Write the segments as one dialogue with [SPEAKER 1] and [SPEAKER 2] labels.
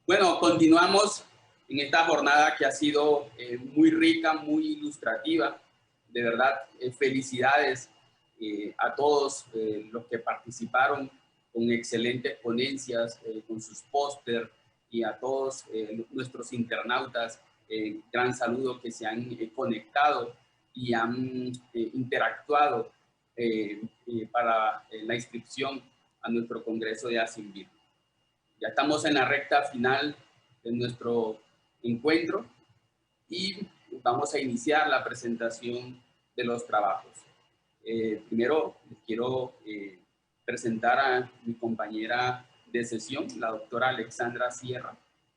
[SPEAKER 1] Bueno, continuamos en esta jornada que ha sido muy rica, muy ilustrativa. De verdad, felicidades a todos los que participaron con excelentes ponencias, con sus póster, y a todos nuestros internautas. Gran saludo que se han conectado y han interactuado para la inscripción a nuestro Congreso de ASINVIR. Ya estamos en la recta final de nuestro encuentro y vamos a iniciar la presentación de los trabajos. Primero les quiero presentar a mi compañera de sesión, la doctora Alexandra Sierra.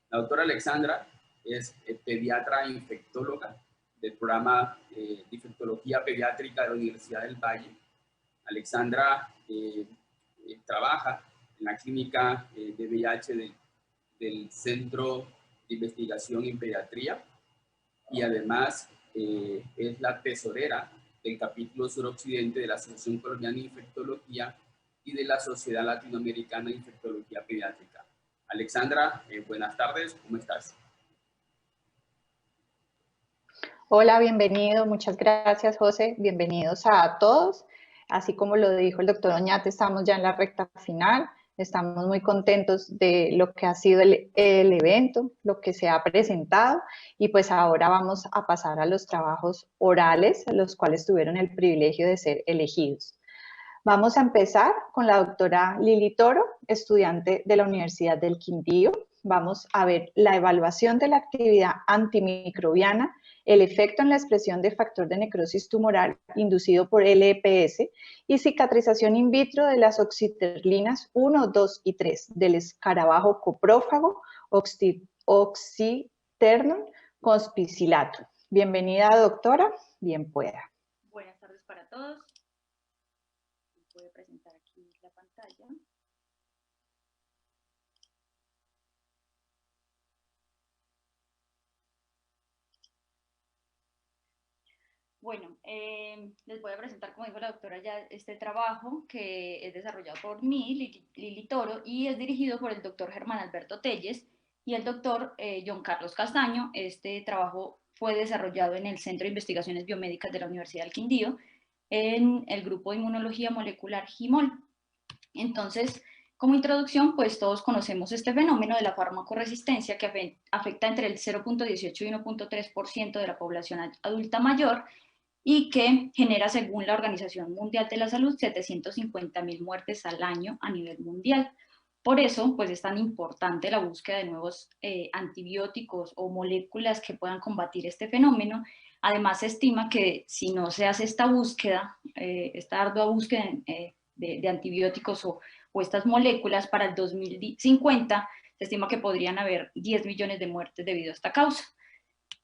[SPEAKER 1] La doctora Alexandra es pediatra infectóloga del programa de infectología pediátrica de la Universidad del Valle. Alexandra trabaja en la clínica de VIH del Centro de Investigación en Pediatría y además es la tesorera del capítulo suroccidente de la Asociación Colombiana de Infectología y de la Sociedad Latinoamericana de Infectología Pediátrica. Alexandra, buenas tardes, ¿cómo estás?
[SPEAKER 2] Hola, bienvenido, muchas gracias José, bienvenidos a todos. Así como lo dijo el doctor Oñate, estamos ya en la recta final, estamos muy contentos de lo que ha sido el evento, lo que se ha presentado, y pues ahora vamos a pasar a los trabajos orales, los cuales tuvieron el privilegio de ser elegidos. Vamos a empezar con la doctora Lili Toro, estudiante de la Universidad del Quindío. Vamos a ver la evaluación de la actividad antimicrobiana, el efecto en la expresión de factor de necrosis tumoral inducido por LPS y cicatrización in vitro de las oxiterlinas 1, 2 y 3 del escarabajo coprófago Oxyternum conspicillatum. Bienvenida, doctora, bien pueda.
[SPEAKER 3] Buenas tardes para todos. Voy a presentar aquí la pantalla. Bueno, les voy a presentar, como dijo la doctora, ya este trabajo que es desarrollado por mí, Lili Toro, y es dirigido por el doctor Germán Alberto Telles y el doctor John Carlos Castaño. Este trabajo fue desarrollado en el Centro de Investigaciones Biomédicas de la Universidad del Quindío, en el grupo de Inmunología Molecular GIMOL. Entonces, como introducción, pues todos conocemos este fenómeno de la farmacoresistencia que afecta entre el 0.18 y 1.3% de la población adulta mayor y que genera, según la Organización Mundial de la Salud, 750.000 muertes al año a nivel mundial. Por eso, pues es tan importante la búsqueda de nuevos antibióticos o moléculas que puedan combatir este fenómeno. Además, se estima que si no se hace esta búsqueda, esta ardua búsqueda de antibióticos o estas moléculas, para el 2050 se estima que podrían haber 10 millones de muertes debido a esta causa.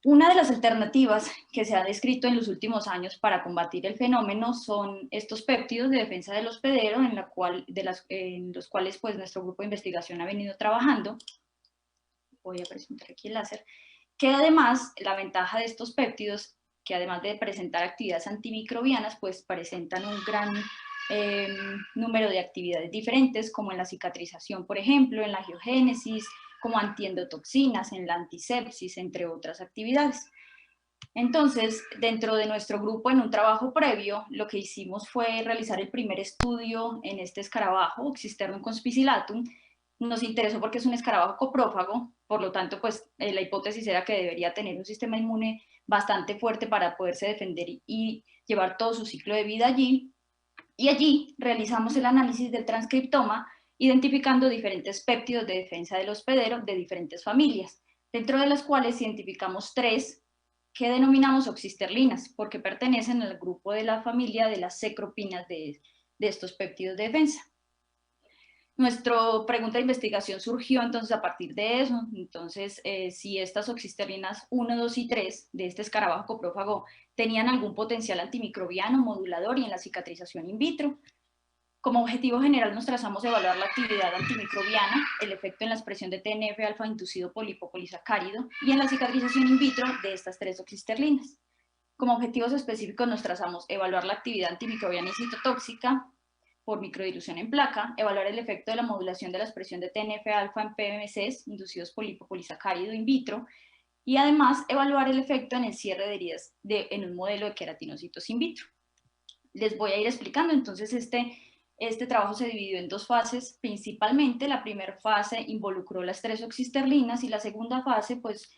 [SPEAKER 3] Una de las alternativas que se ha descrito en los últimos años para combatir el fenómeno son estos péptidos de defensa del hospedero, en los cuales pues, nuestro grupo de investigación ha venido trabajando. Voy a presentar aquí el láser. Que además, la ventaja de estos péptidos, que además de presentar actividades antimicrobianas, pues presentan un gran número de actividades diferentes, como en la cicatrización, por ejemplo, en la angiogénesis, como antiendotoxinas, en la antisepsis, entre otras actividades. Entonces, dentro de nuestro grupo, en un trabajo previo, lo que hicimos fue realizar el primer estudio en este escarabajo, Oxyternum conspicillatum. Nos interesó porque es un escarabajo coprófago, por lo tanto, pues la hipótesis era que debería tener un sistema inmune bastante fuerte para poderse defender y llevar todo su ciclo de vida allí. Y allí realizamos el análisis del transcriptoma, identificando diferentes péptidos de defensa del hospedero de diferentes familias, dentro de las cuales identificamos 3 que denominamos oxisterlinas, porque pertenecen al grupo de la familia de las secropinas de estos péptidos de defensa. Nuestra pregunta de investigación surgió entonces a partir de eso. Entonces, si estas oxisterlinas 1, 2 y 3 de este escarabajo coprófago tenían algún potencial antimicrobiano, modulador y en la cicatrización in vitro. Como objetivo general nos trazamos evaluar la actividad antimicrobiana, el efecto en la expresión de TNF-alfa inducido por lipopolisacárido y en la cicatrización in vitro de estas 3 oxisterlinas. Como objetivos específicos nos trazamos evaluar la actividad antimicrobiana y citotóxica, por microdilución en placa, evaluar el efecto de la modulación de la expresión de TNF-alfa en PBMCs inducidos por lipopolisacárido in vitro, y además evaluar el efecto en el cierre de heridas en un modelo de queratinocitos in vitro. Les voy a ir explicando. Entonces este trabajo se dividió en dos fases principalmente. La primera fase involucró las 3 oxisterlinas y la segunda fase pues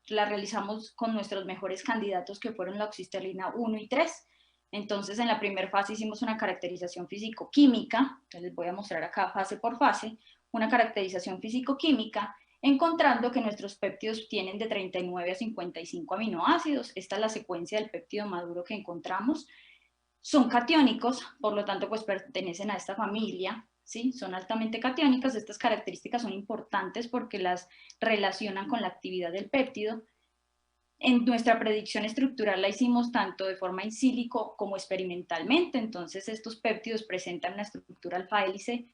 [SPEAKER 3] la realizamos con nuestros mejores candidatos, que fueron la oxisterlina 1 y 3. Entonces en la primera fase hicimos una caracterización físico-química, les voy a mostrar acá fase por fase, una caracterización físico-química, encontrando que nuestros péptidos tienen de 39 a 55 aminoácidos. Esta es la secuencia del péptido maduro que encontramos. Son catiónicos, por lo tanto, pues pertenecen a esta familia, ¿sí? Son altamente catiónicas. Estas características son importantes porque las relacionan con la actividad del péptido. En nuestra predicción estructural la hicimos tanto de forma in silico como experimentalmente. Entonces, estos péptidos presentan una estructura alfa-hélice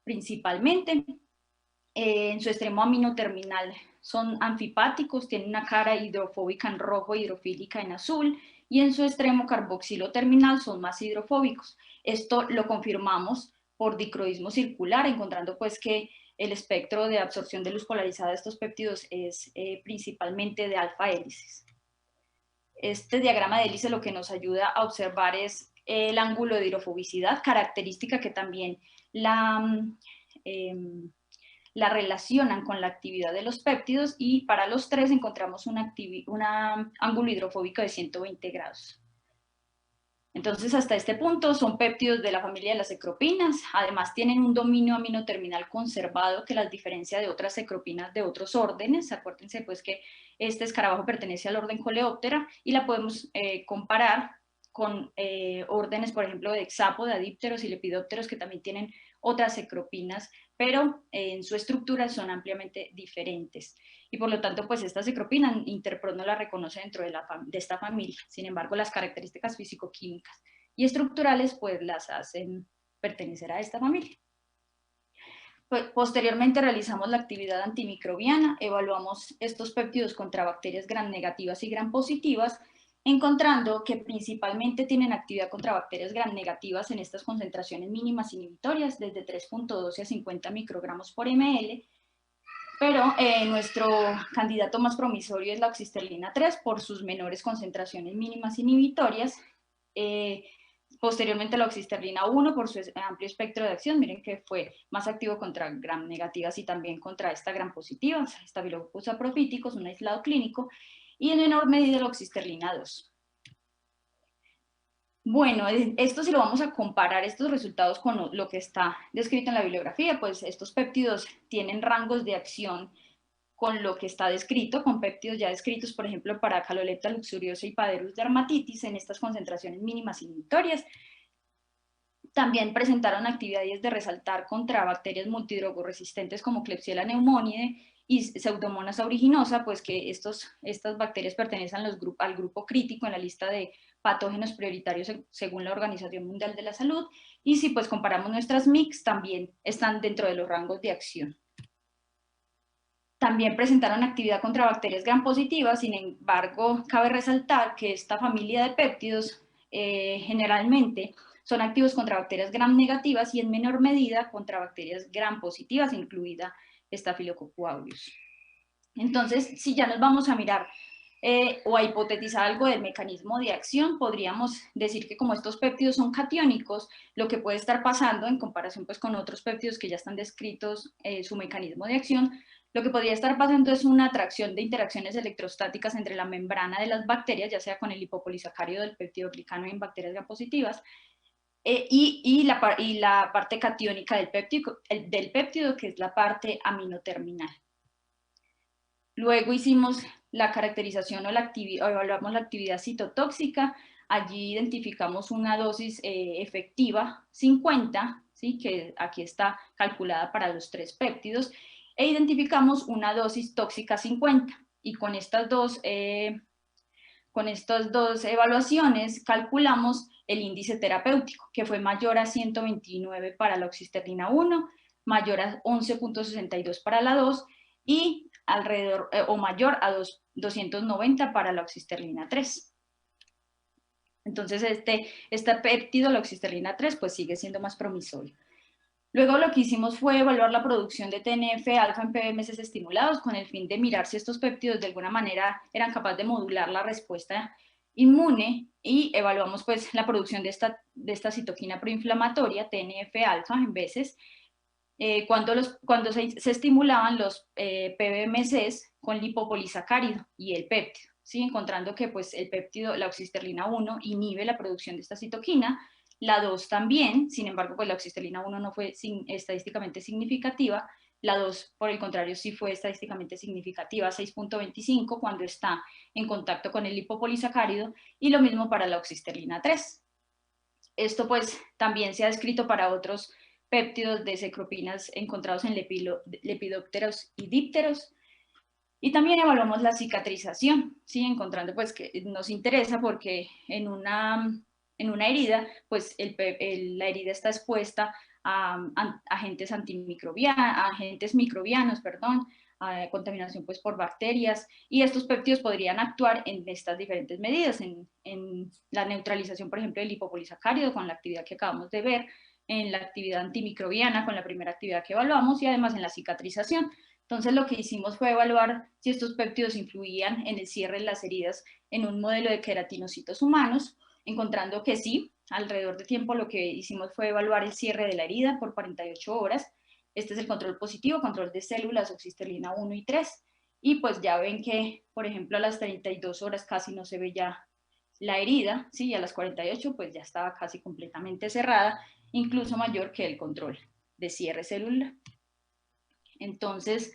[SPEAKER 3] principalmente. En su extremo aminoterminal son anfipáticos, tienen una cara hidrofóbica en rojo, hidrofílica en azul, y en su extremo carboxilo terminal son más hidrofóbicos. Esto lo confirmamos por dicroísmo circular, encontrando pues que el espectro de absorción de luz polarizada de estos péptidos es principalmente de alfa hélices. Este diagrama de hélice lo que nos ayuda a observar es el ángulo de hidrofobicidad, característica que también la relacionan con la actividad de los péptidos, y para los 3 encontramos un ángulo hidrofóbico de 120 grados. Entonces, hasta este punto son péptidos de la familia de las ecropinas. Además, tienen un dominio aminoterminal conservado que las diferencia de otras ecropinas de otros órdenes. Acuérdense pues que este escarabajo pertenece al orden Coleoptera y la podemos comparar con órdenes, por ejemplo, de hexapo, de adípteros y lepidópteros, que también tienen otras ecropinas, pero en su estructura son ampliamente diferentes. Y por lo tanto, pues esta ecropina Interpro no la reconoce dentro de esta familia. Sin embargo, las características físico-químicas y estructurales pues las hacen pertenecer a esta familia. Posteriormente realizamos la actividad antimicrobiana, evaluamos estos péptidos contra bacterias gram negativas y gram positivas, encontrando que principalmente tienen actividad contra bacterias gram negativas en estas concentraciones mínimas inhibitorias, desde 3.12 a 50 microgramos por ml, pero nuestro candidato más promisorio es la oxisterlina 3 por sus menores concentraciones mínimas inhibitorias. Posteriormente la oxisterlina 1 por su amplio espectro de acción, miren que fue más activo contra gram negativas y también contra esta gram positiva, Staphylococcus apophyticus, un aislado clínico, y en menor medida la oxisterlina 2. Bueno, esto si lo vamos a comparar estos resultados con lo que está descrito en la bibliografía, pues estos péptidos tienen rangos de acción con lo que está descrito, con péptidos ya descritos, por ejemplo, para Calolepta luxuriosa y Paderus dermatitis en estas concentraciones mínimas inhibitorias. También presentaron actividades de resaltar contra bacterias multidrogoresistentes como Klebsiella pneumoniae y Pseudomonas aeruginosa, pues que estas bacterias pertenecen al grupo crítico en la lista de patógenos prioritarios según la Organización Mundial de la Salud, y si pues comparamos nuestras MICs, también están dentro de los rangos de acción. También presentaron actividad contra bacterias gram positivas. Sin embargo, cabe resaltar que esta familia de péptidos generalmente son activos contra bacterias gram negativas y en menor medida contra bacterias gram positivas, incluida Staphylococcus aureus. Entonces, si ya nos vamos a mirar o a hipotetizar algo del mecanismo de acción, podríamos decir que como estos péptidos son catiónicos, lo que puede estar pasando en comparación pues, con otros péptidos que ya están descritos su mecanismo de acción, lo que podría estar pasando es una atracción de interacciones electrostáticas entre la membrana de las bacterias, ya sea con el lipopolisacárido del péptido glicano en bacterias gram positivas, y la parte catiónica del péptido, que es la parte aminoterminal. Luego hicimos la caracterización o evaluamos la actividad citotóxica. Allí identificamos una dosis efectiva 50, ¿sí? Que aquí está calculada para los 3 péptidos, e identificamos una dosis tóxica 50. Y con estas dos evaluaciones calculamos el índice terapéutico, que fue mayor a 129 para la oxisterlina 1, mayor a 11.62 para la 2 y alrededor o mayor a 290 para la oxisterlina 3. Entonces este péptido, la oxisterlina 3, pues sigue siendo más promisorio. Luego lo que hicimos fue evaluar la producción de TNF-alfa en PBMCs estimulados con el fin de mirar si estos péptidos de alguna manera eran capaces de modular la respuesta inmune, y evaluamos pues la producción de esta citoquina proinflamatoria, TNF-alfa, en veces, cuando se estimulaban los PBMCs con lipopolisacárido y el péptido, ¿sí? Encontrando que pues el péptido, la oxisterlina 1, inhibe la producción de esta citoquina, la 2 también, sin embargo, pues la oxisterlina 1 no fue estadísticamente significativa, la 2, por el contrario, sí fue estadísticamente significativa, 6.25, cuando está en contacto con el lipopolisacárido, y lo mismo para la oxisterlina 3. Esto pues también se ha descrito para otros péptidos de secropinas encontrados en lepidópteros y dípteros. Y también evaluamos la cicatrización, ¿sí? Encontrando pues que nos interesa porque en una herida, pues la herida está expuesta a agentes microbianos, a contaminación pues por bacterias, y estos péptidos podrían actuar en estas diferentes medidas, en la neutralización, por ejemplo, del lipopolisacárido con la actividad que acabamos de ver, en la actividad antimicrobiana con la primera actividad que evaluamos, y además en la cicatrización. Entonces lo que hicimos fue evaluar si estos péptidos influían en el cierre de las heridas en un modelo de queratinocitos humanos, encontrando que sí. Alrededor de tiempo lo que hicimos fue evaluar el cierre de la herida por 48 horas. Este es el control positivo, control de células, oxisterlina 1 y 3. Y pues ya ven que, por ejemplo, a las 32 horas casi no se ve ya la herida, ¿sí? Y a las 48 pues ya estaba casi completamente cerrada, incluso mayor que el control de cierre celular. Entonces,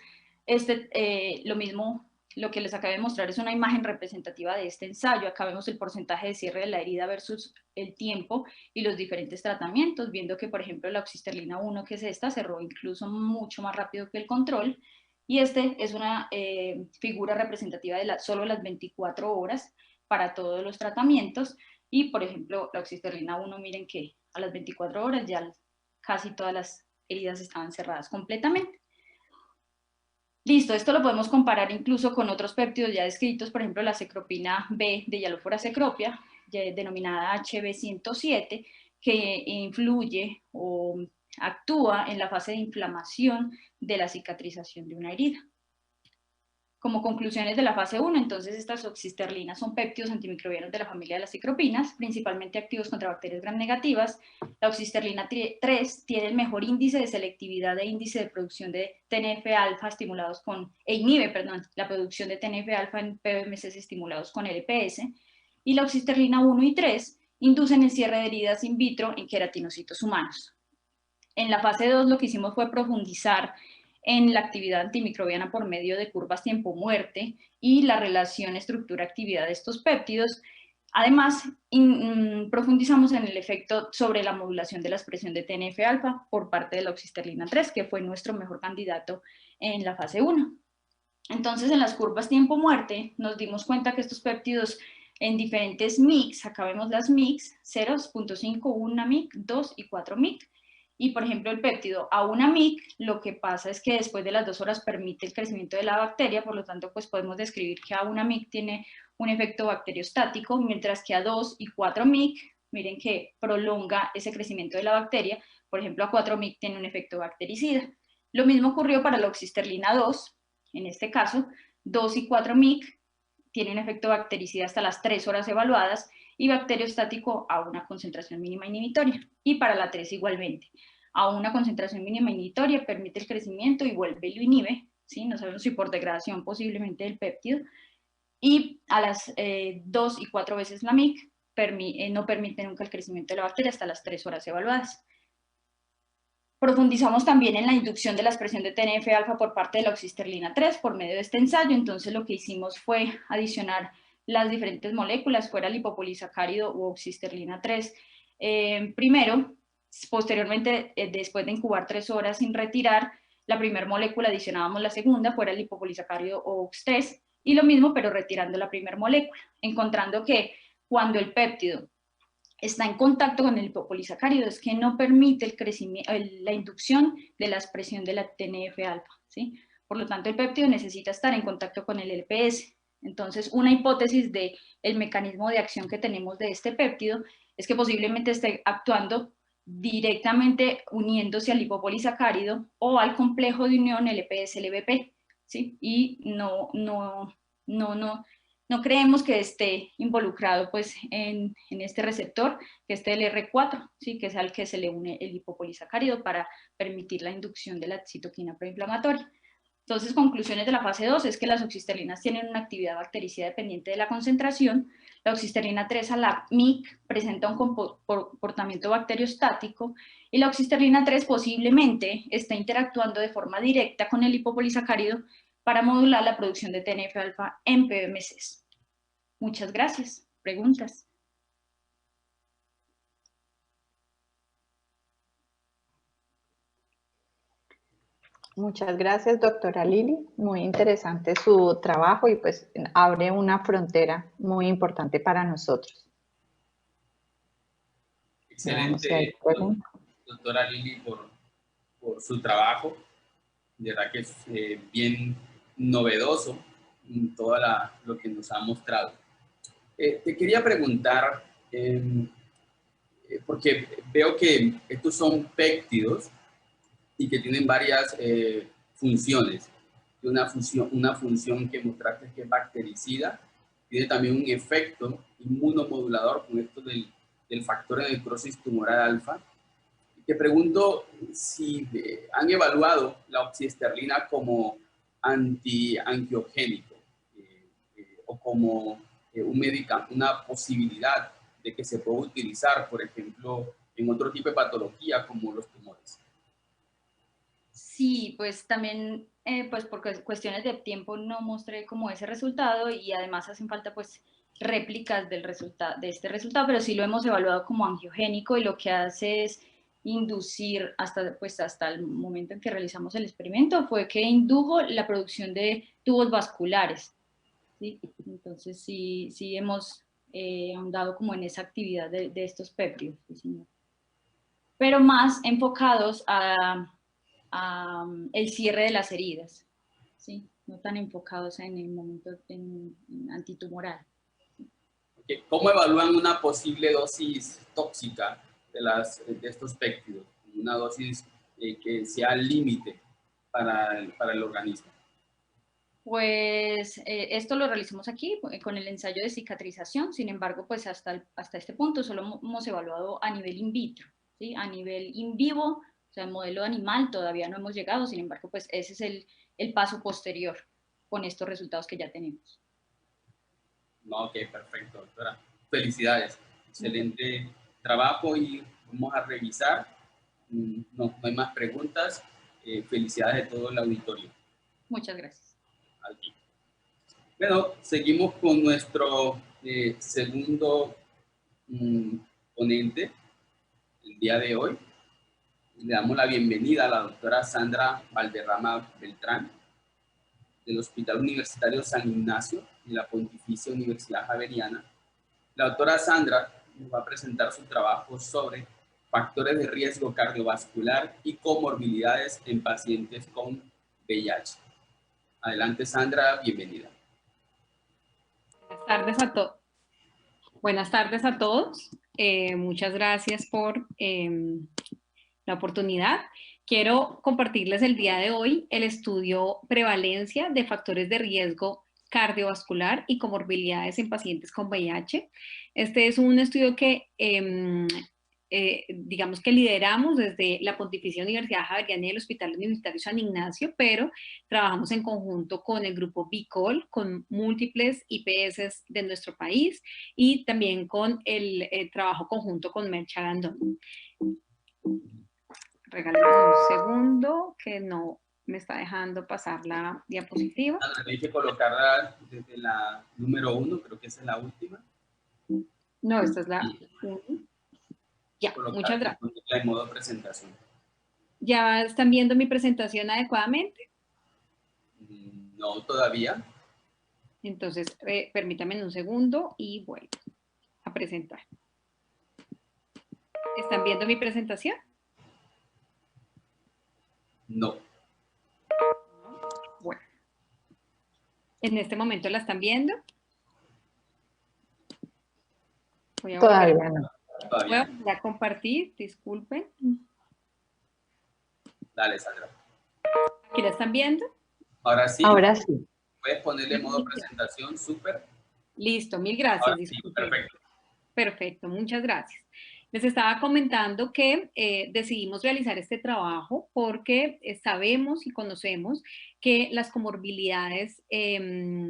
[SPEAKER 3] lo mismo, lo que les acabo de mostrar es una imagen representativa de este ensayo. Acá vemos el porcentaje de cierre de la herida versus el tiempo y los diferentes tratamientos, viendo que, por ejemplo, la oxisterlina 1, que es esta, cerró incluso mucho más rápido que el control. Y es una figura representativa de solo las 24 horas para todos los tratamientos. Y, por ejemplo, la oxisterlina 1, miren que a las 24 horas ya casi todas las heridas estaban cerradas completamente. Listo, esto lo podemos comparar incluso con otros péptidos ya descritos, por ejemplo la cecropina B de Hyalophora cecropia, denominada HB107, que influye o actúa en la fase de inflamación de la cicatrización de una herida. Como conclusiones de la fase 1, entonces estas oxisterlinas son péptidos antimicrobianos de la familia de las ciclopinas, principalmente activos contra bacterias gram negativas. La oxisterlina 3 tiene el mejor índice de selectividad e índice de producción de TNF-alfa estimulados inhibe la producción de TNF-alfa en PBMCs estimulados con LPS. Y la oxisterlina 1 y 3 inducen el cierre de heridas in vitro en queratinocitos humanos. En la fase 2 lo que hicimos fue profundizar en la actividad antimicrobiana por medio de curvas tiempo-muerte y la relación estructura-actividad de estos péptidos. Además, profundizamos en el efecto sobre la modulación de la expresión de TNF-alfa por parte de la oxisterlina 3, que fue nuestro mejor candidato en la fase 1. Entonces, en las curvas tiempo-muerte nos dimos cuenta que estos péptidos en diferentes MICs, acá vemos las MICs, 0.5, 1 MIC, 2 y 4 MIC, y por ejemplo el péptido a 1 MIC, lo que pasa es que después de las 2 horas permite el crecimiento de la bacteria, por lo tanto pues podemos describir que a 1 MIC tiene un efecto bacteriostático, mientras que a 2 y 4 MIC, miren que prolonga ese crecimiento de la bacteria, por ejemplo a 4 MIC tiene un efecto bactericida. Lo mismo ocurrió para la oxisterlina 2, en este caso 2 y 4 MIC tienen efecto bactericida hasta las 3 horas evaluadas y bacteriostático a una concentración mínima inhibitoria. Y para la 3 igualmente, a una concentración mínima inhibitoria permite el crecimiento y vuelve y lo inhibe, ¿sí? No sabemos si por degradación posiblemente del péptido. Y a las 2 y 4 veces la MIC no permite nunca el crecimiento de la bacteria hasta las 3 horas evaluadas. Profundizamos también en la inducción de la expresión de TNF-alfa por parte de la oxisterlina 3 por medio de este ensayo. Entonces lo que hicimos fue adicionar las diferentes moléculas, fuera lipopolisacárido u oxisterlina 3, primero. Posteriormente, después de incubar 3 horas sin retirar la primera molécula, adicionábamos la segunda, fuera el lipopolisacárido o OX3, y lo mismo pero retirando la primera molécula, encontrando que cuando el péptido está en contacto con el lipopolisacárido es que no permite el crecimiento, la inducción de la expresión de la TNF-alfa, ¿sí? Por lo tanto, el péptido necesita estar en contacto con el LPS. Entonces, una hipótesis del mecanismo de acción que tenemos de este péptido es que posiblemente esté actuando directamente uniéndose al lipopolisacárido o al complejo de unión LPS-LBP, ¿sí? Y no creemos que esté involucrado pues, en este receptor, que es el R4, ¿sí? Que es al que se le une el lipopolisacárido para permitir la inducción de la citoquina proinflamatoria. Entonces, conclusiones de la fase 2 es que las oxisterlinas tienen una actividad bactericida dependiente de la concentración. La oxisterlina 3 a la MIC presenta un comportamiento bacteriostático y la oxisterlina 3 posiblemente está interactuando de forma directa con el lipopolisacárido para modular la producción de TNF-alfa en PBMCs. Muchas gracias. ¿Preguntas?
[SPEAKER 2] Muchas gracias, doctora Lili. Muy interesante su trabajo y pues abre una frontera muy importante para nosotros.
[SPEAKER 1] Excelente, doctora Lili, por su trabajo. De verdad que es bien novedoso en todo lo que nos ha mostrado. Te quería preguntar, porque veo que estos son péptidos y que tienen varias funciones. Una función que mostraste que es bactericida, tiene también un efecto inmunomodulador con esto del factor de necrosis tumoral alfa. Te pregunto si han evaluado la oxisterlina como antiangiogénico o como una posibilidad de que se pueda utilizar, por ejemplo, en otro tipo de patología como los tumores.
[SPEAKER 3] Sí, pues también, pues por cuestiones de tiempo no mostré como ese resultado y además hacen falta pues réplicas de este resultado, pero sí lo hemos evaluado como angiogénico y lo que hace es inducir hasta el momento en que realizamos el experimento fue que indujo la producción de tubos vasculares, ¿sí? Entonces sí hemos ahondado como en esa actividad de estos péptidos, ¿sí, señor? Pero más enfocados a el cierre de las heridas, ¿sí? No tan enfocados en el momento en antitumoral.
[SPEAKER 1] ¿Cómo evalúan una posible dosis tóxica de estos péptidos? Una dosis que sea al límite para el organismo.
[SPEAKER 3] Pues esto lo realizamos aquí con el ensayo de cicatrización, sin embargo, pues hasta este punto solo hemos evaluado a nivel in vitro, ¿sí? A nivel in vivo, o sea, el modelo animal todavía no hemos llegado, sin embargo, pues ese es el paso posterior con estos resultados que ya tenemos.
[SPEAKER 1] No, ok, perfecto, doctora. Felicidades. Excelente trabajo y vamos a revisar. No hay más preguntas. Felicidades de todo el auditorio.
[SPEAKER 3] Muchas gracias.
[SPEAKER 1] Aquí. Bueno, seguimos con nuestro segundo ponente el día de hoy. Le damos la bienvenida a la doctora Sandra Valderrama Beltrán, del Hospital Universitario San Ignacio y la Pontificia Universidad Javeriana. La doctora Sandra nos va a presentar su trabajo sobre factores de riesgo cardiovascular y comorbilidades en pacientes con VIH. Adelante, Sandra, bienvenida.
[SPEAKER 4] Buenas tardes a todos. Muchas gracias por la oportunidad. Quiero compartirles el día de hoy el estudio Prevalencia de factores de riesgo cardiovascular y comorbilidades en pacientes con VIH. Este es un estudio que digamos que lideramos desde la Pontificia Universidad Javeriana y el Hospital Universitario San Ignacio, pero trabajamos en conjunto con el grupo BICOL, con múltiples IPS de nuestro país y también con el trabajo conjunto con Merck Chagandón. Regálame un segundo que no me está dejando pasar la diapositiva.
[SPEAKER 1] Hay que colocarla desde la número 1, creo que esa es la última.
[SPEAKER 4] No, esta es la 1. Ya, muchas gracias.
[SPEAKER 1] En modo presentación.
[SPEAKER 4] ¿Ya están viendo mi presentación adecuadamente?
[SPEAKER 1] No, todavía.
[SPEAKER 4] Entonces, permítanme un segundo y vuelvo a presentar. ¿Están viendo mi presentación?
[SPEAKER 1] No.
[SPEAKER 4] Bueno. ¿En este momento la están viendo? Voy a
[SPEAKER 2] Todavía
[SPEAKER 4] volver
[SPEAKER 2] no.
[SPEAKER 1] Todavía no.
[SPEAKER 4] a, volver a compartir, disculpen.
[SPEAKER 1] Dale, Sandra.
[SPEAKER 4] ¿Aquí la están viendo?
[SPEAKER 1] Ahora sí,
[SPEAKER 2] Ahora sí.
[SPEAKER 1] puedes ponerle modo presentación, súper.
[SPEAKER 4] Listo, mil gracias.
[SPEAKER 1] Ahora sí,
[SPEAKER 4] Disculpen.
[SPEAKER 1] perfecto.
[SPEAKER 4] Perfecto, muchas gracias. Les estaba comentando que decidimos realizar este trabajo porque sabemos y conocemos que las comorbilidades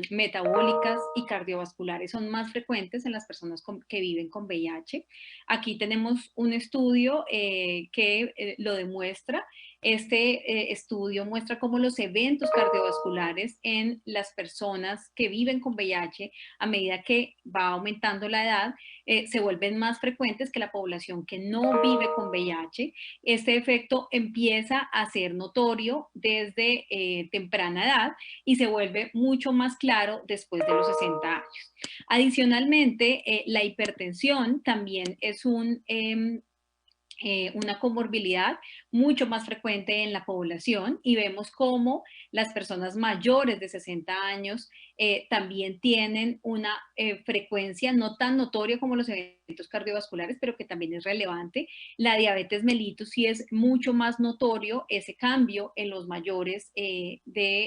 [SPEAKER 4] metabólicas y cardiovasculares son más frecuentes en las personas que viven con VIH. Aquí tenemos un estudio que lo demuestra. Este estudio muestra cómo los eventos cardiovasculares en las personas que viven con VIH, a medida que va aumentando la edad, se vuelven más frecuentes que la población que no vive con VIH. Este efecto empieza a ser notorio desde temprana edad y se vuelve mucho más claro después de los 60 años. Adicionalmente, la hipertensión también es una comorbilidad mucho más frecuente en la población y vemos cómo las personas mayores de 60 años también tienen una frecuencia no tan notoria como los eventos cardiovasculares, pero que también es relevante. La diabetes mellitus sí es mucho más notorio ese cambio en los mayores de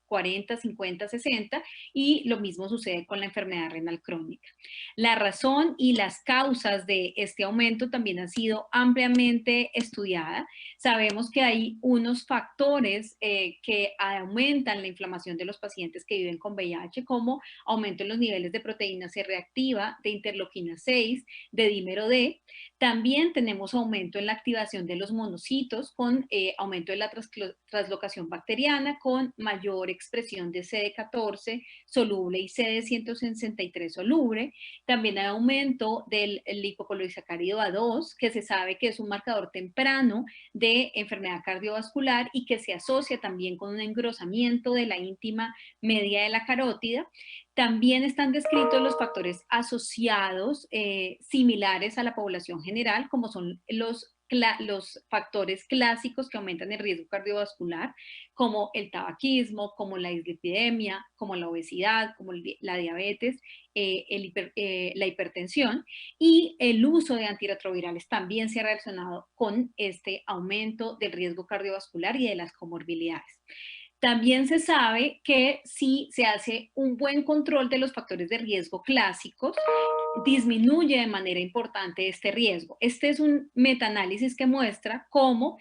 [SPEAKER 4] 40, 50, 60, y lo mismo sucede con la enfermedad renal crónica. La razón y las causas de este aumento también han sido ampliamente estudiadas. Sabemos que hay unos factores que aumentan la inflamación de los pacientes que viven con VIH, como aumento en los niveles de proteína C reactiva, de interleuquina 6, de dímero D. También tenemos aumento en la activación de los monocitos con aumento de la translocación bacteriana, con mayor expresión de CD14 soluble y CD163 soluble. También hay aumento del lipopolisacárido A2, que se sabe que es un marcador temprano de enfermedad cardiovascular y que se asocia también con un engrosamiento de la íntima media de la carótida. También están descritos los factores asociados similares a la población general, como son los factores clásicos que aumentan el riesgo cardiovascular, como el tabaquismo, como la dislipidemia, como la obesidad, como la diabetes, la hipertensión, y el uso de antirretrovirales también se ha relacionado con este aumento del riesgo cardiovascular y de las comorbilidades. También se sabe que si se hace un buen control de los factores de riesgo clásicos, disminuye de manera importante este riesgo. Este es un metaanálisis que muestra cómo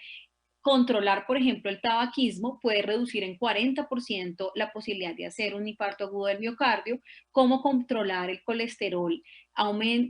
[SPEAKER 4] controlar, por ejemplo, el tabaquismo puede reducir en 40% la posibilidad de hacer un infarto agudo del miocardio, cómo controlar el colesterol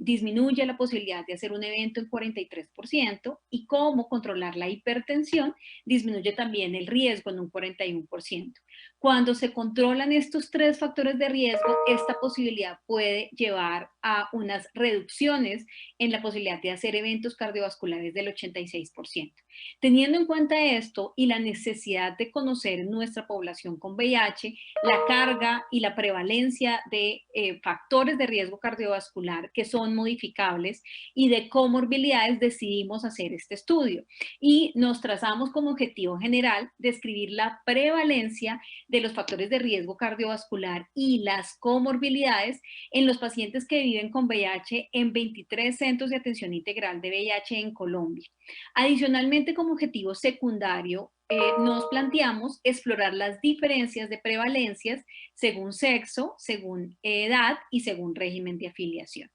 [SPEAKER 4] disminuye la posibilidad de hacer un evento en 43%, y cómo controlar la hipertensión disminuye también el riesgo en un 41%. Cuando se controlan estos tres factores de riesgo, esta posibilidad puede llevar a unas reducciones en la posibilidad de hacer eventos cardiovasculares del 86%. Teniendo en cuenta esto y la necesidad de conocer en nuestra población con VIH la carga y la prevalencia de factores de riesgo cardiovascular que son modificables y de comorbilidades, decidimos hacer este estudio y nos trazamos como objetivo general describir la prevalencia de los factores de riesgo cardiovascular y las comorbilidades en los pacientes que viven con VIH en 23 centros de atención integral de VIH en Colombia. Adicionalmente, como objetivo secundario, nos planteamos explorar las diferencias de prevalencias según sexo, según edad y según régimen de afiliación.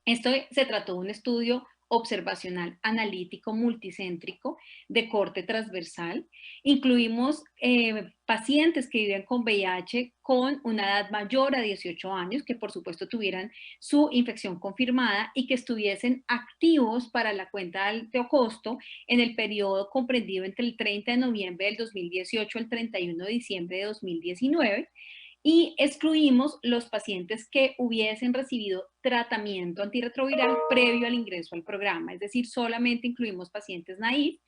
[SPEAKER 4] Esto se trató de un estudio observacional analítico multicéntrico de corte transversal. Incluimos pacientes que viven con VIH con una edad mayor a 18 años, que por supuesto tuvieran su infección confirmada y que estuviesen activos para la cuenta de alto costo en el periodo comprendido entre el 30 de noviembre del 2018 al 31 de diciembre de 2019. Y excluimos los pacientes que hubiesen recibido tratamiento antirretroviral previo al ingreso al programa, es decir, solamente incluimos pacientes naïve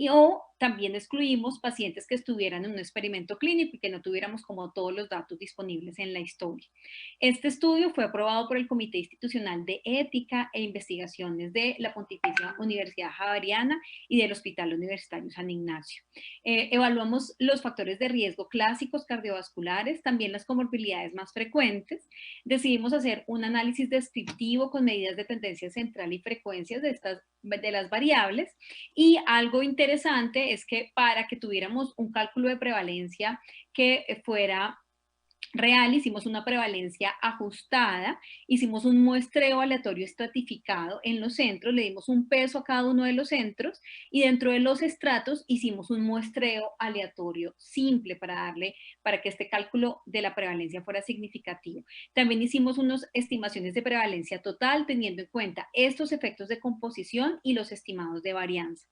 [SPEAKER 4] o también excluimos pacientes que estuvieran en un experimento clínico y que no tuviéramos como todos los datos disponibles en la historia. Este estudio fue aprobado por el Comité Institucional de Ética e Investigaciones de la Pontificia Universidad Javeriana y del Hospital Universitario San Ignacio. Evaluamos los factores de riesgo clásicos cardiovasculares, también las comorbilidades más frecuentes. Decidimos hacer un análisis descriptivo con medidas de tendencia central y frecuencias de las variables, y algo interesante es que para que tuviéramos un cálculo de prevalencia que fuera real, hicimos una prevalencia ajustada, hicimos un muestreo aleatorio estratificado en los centros, le dimos un peso a cada uno de los centros y dentro de los estratos hicimos un muestreo aleatorio simple para que este cálculo de la prevalencia fuera significativo. También hicimos unas estimaciones de prevalencia total teniendo en cuenta estos efectos de composición y los estimados de varianza.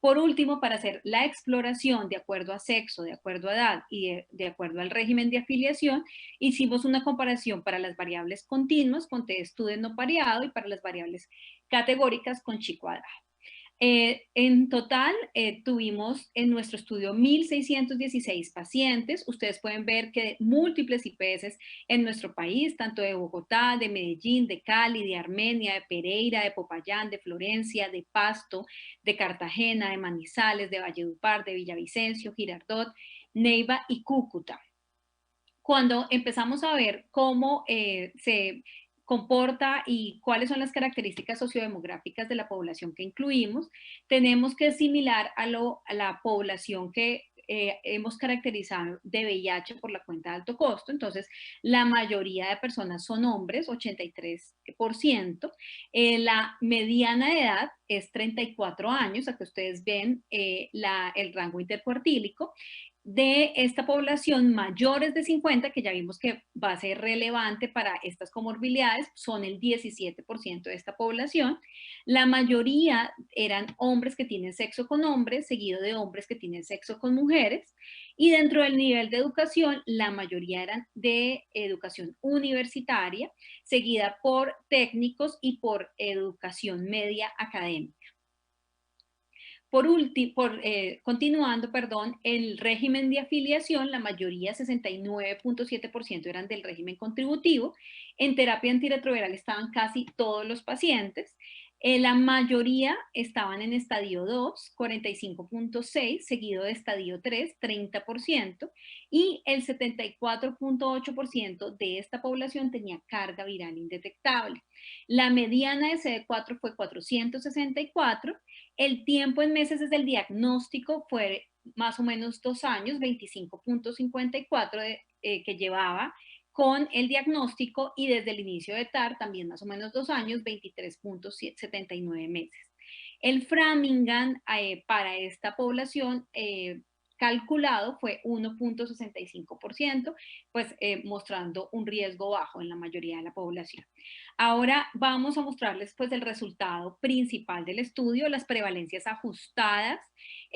[SPEAKER 4] Por último, para hacer la exploración de acuerdo a sexo, de acuerdo a edad y de acuerdo al régimen de afiliación, hicimos una comparación para las variables continuas con T-Student no pareado y para las variables categóricas con chi cuadrado. En total, tuvimos en nuestro estudio 1.616 pacientes. Ustedes pueden ver que múltiples IPS en nuestro país, tanto de Bogotá, de Medellín, de Cali, de Armenia, de Pereira, de Popayán, de Florencia, de Pasto, de Cartagena, de Manizales, de Valledupar, de Villavicencio, Girardot, Neiva y Cúcuta. Cuando empezamos a ver cómo se comporta y cuáles son las características sociodemográficas de la población que incluimos, tenemos que similar a la población que hemos caracterizado de VIH por la cuenta de alto costo. Entonces, la mayoría de personas son hombres, 83%. La mediana de edad es 34 años, aquí ustedes ven el rango intercuartílico. De esta población, mayores de 50, que ya vimos que va a ser relevante para estas comorbilidades, son el 17% de esta población. La mayoría eran hombres que tienen sexo con hombres, seguido de hombres que tienen sexo con mujeres. Y dentro del nivel de educación, la mayoría eran de educación universitaria, seguida por técnicos y por educación media académica. Continuando, el régimen de afiliación, la mayoría, 69.7%, eran del régimen contributivo. En terapia antirretroviral estaban casi todos los pacientes. La mayoría estaban en estadio 2, 45.6%, seguido de estadio 3, 30%, y el 74.8% de esta población tenía carga viral indetectable. La mediana de CD4 fue 464. El tiempo en meses desde el diagnóstico fue más o menos 2 años, 25.54 que llevaba con el diagnóstico, y desde el inicio de TAR también más o menos 2 años, 23.79 meses. El Framingham para esta población calculado fue 1.65%, pues mostrando un riesgo bajo en la mayoría de la población. Ahora vamos a mostrarles pues el resultado principal del estudio, las prevalencias ajustadas,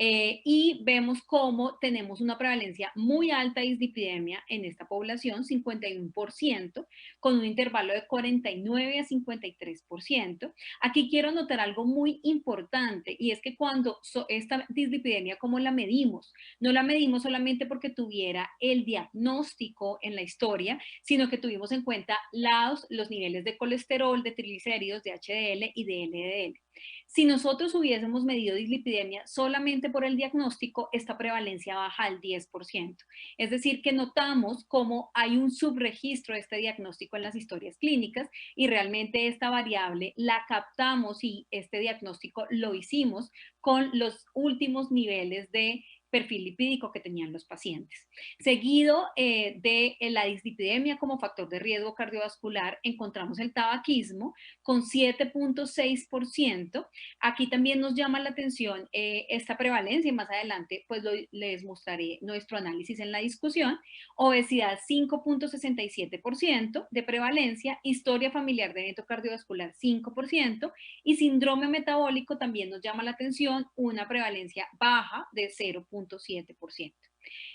[SPEAKER 4] y vemos cómo tenemos una prevalencia muy alta de dislipidemia en esta población, 51%, con un intervalo de 49 a 53%. Aquí quiero notar algo muy importante, y es que cuando esta dislipidemia, ¿cómo la medimos? No la medimos solamente porque tuviera el diagnóstico en la historia, sino que tuvimos en cuenta los niveles de colesterol, de triglicéridos, de HDL y de LDL. Si nosotros hubiésemos medido dislipidemia solamente por el diagnóstico, esta prevalencia baja al 10%. Es decir, que notamos cómo hay un subregistro de este diagnóstico en las historias clínicas, y realmente esta variable la captamos y este diagnóstico lo hicimos con los últimos niveles de perfil lipídico que tenían los pacientes. Seguido de la dislipidemia como factor de riesgo cardiovascular, encontramos el tabaquismo con 7.6%. Aquí también nos llama la atención esta prevalencia, y más adelante pues les mostraré nuestro análisis en la discusión. Obesidad, 5.67% de prevalencia, historia familiar de evento cardiovascular, 5%, y síndrome metabólico también nos llama la atención, una prevalencia baja de 0.7%.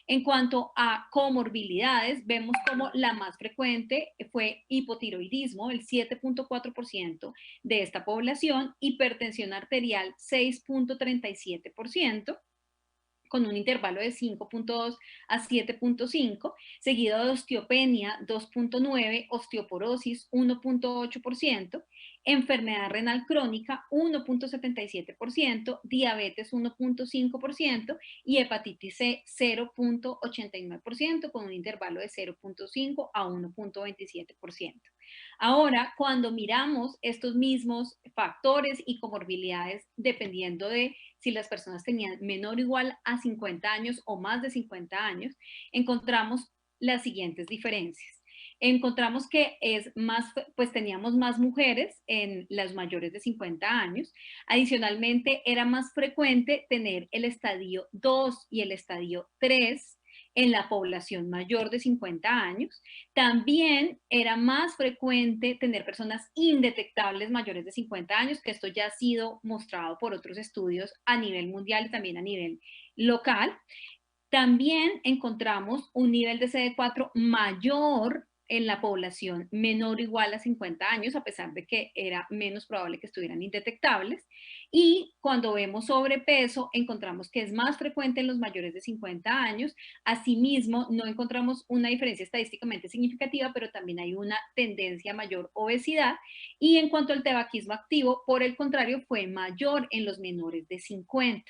[SPEAKER 4] En cuanto a comorbilidades, vemos como la más frecuente fue hipotiroidismo, el 7.4% de esta población, hipertensión arterial 6.37%, con un intervalo de 5.2 a 7.5, seguido de osteopenia 2.9, osteoporosis 1.8%, enfermedad renal crónica 1.77%, diabetes 1.5% y hepatitis C 0.89%, con un intervalo de 0.5 a 1.27%. Ahora, cuando miramos estos mismos factores y comorbilidades, dependiendo de si las personas tenían menor o igual a 50 años o más de 50 años, encontramos las siguientes diferencias. Encontramos que pues teníamos más mujeres en las mayores de 50 años. Adicionalmente, era más frecuente tener el estadio 2 y el estadio 3 en la población mayor de 50 años. También era más frecuente tener personas indetectables mayores de 50 años, que esto ya ha sido mostrado por otros estudios a nivel mundial y también a nivel local. También encontramos un nivel de CD4 mayor en la población menor o igual a 50 años, a pesar de que era menos probable que estuvieran indetectables. Y cuando vemos sobrepeso, encontramos que es más frecuente en los mayores de 50 años. Asimismo, no encontramos una diferencia estadísticamente significativa, pero también hay una tendencia a mayor obesidad. Y en cuanto al tabaquismo activo, por el contrario, fue mayor en los menores de 50.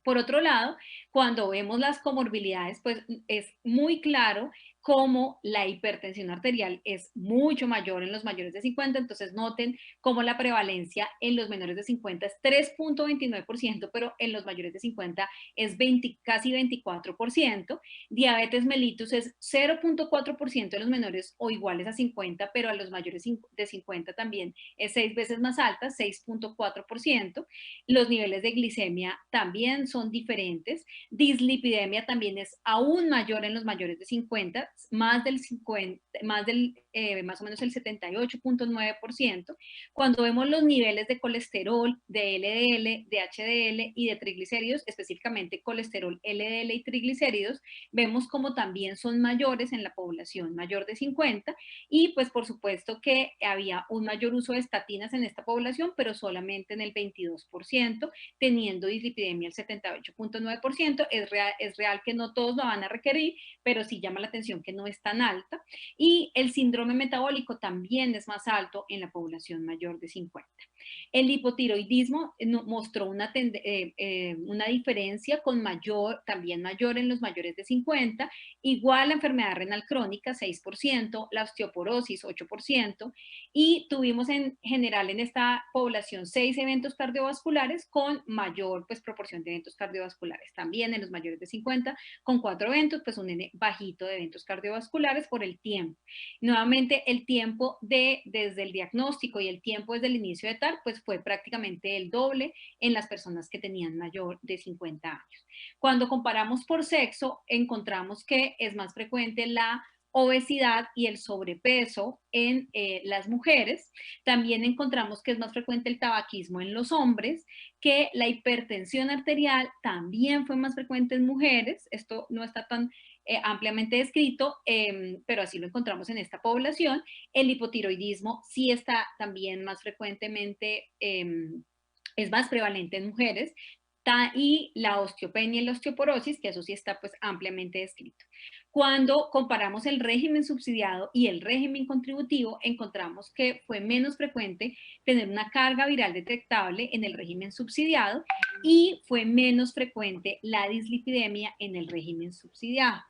[SPEAKER 4] Por otro lado, cuando vemos las comorbilidades, pues es muy claro cómo la hipertensión arterial es mucho mayor en los mayores de 50, entonces noten cómo la prevalencia en los menores de 50 es 3.29%, pero en los mayores de 50 es casi 24%. Diabetes mellitus es 0.4% en los menores o iguales a 50, pero a los mayores de 50 también es 6 veces más alta, 6.4%. Los niveles de glicemia también son diferentes. Dislipidemia también es aún mayor en los mayores de 50, más o menos el 78.9%. Cuando vemos los niveles de colesterol, de LDL, de HDL y de triglicéridos, específicamente colesterol, LDL y triglicéridos, vemos como también son mayores en la población mayor de 50 y pues por supuesto que había un mayor uso de estatinas en esta población, pero solamente en el 22%, teniendo dislipidemia el 78.9%. Es real que no todos lo van a requerir, pero sí llama la atención que no es tan alta. Y el síndrome metabólico también es más alto en la población mayor de 50. El hipotiroidismo mostró una diferencia también mayor en los mayores de 50, igual la enfermedad renal crónica 6%, la osteoporosis 8%, y tuvimos en general en esta población 6 eventos cardiovasculares con mayor pues, proporción de eventos cardiovasculares. También en los mayores de 50 con 4 eventos, pues un N bajito de eventos cardiovasculares por el tiempo. Nuevamente el tiempo desde el diagnóstico y el tiempo desde el inicio de TAR pues fue prácticamente el doble en las personas que tenían mayor de 50 años. Cuando comparamos por sexo, encontramos que es más frecuente la obesidad y el sobrepeso en las mujeres. También encontramos que es más frecuente el tabaquismo en los hombres, que la hipertensión arterial también fue más frecuente en mujeres. Esto no está tan ampliamente descrito, pero así lo encontramos en esta población. El hipotiroidismo sí está también más frecuentemente, es más prevalente en mujeres, y la osteopenia y la osteoporosis, que eso sí está pues ampliamente descrito. Cuando comparamos el régimen subsidiado y el régimen contributivo, encontramos que fue menos frecuente tener una carga viral detectable en el régimen subsidiado y fue menos frecuente la dislipidemia en el régimen subsidiado.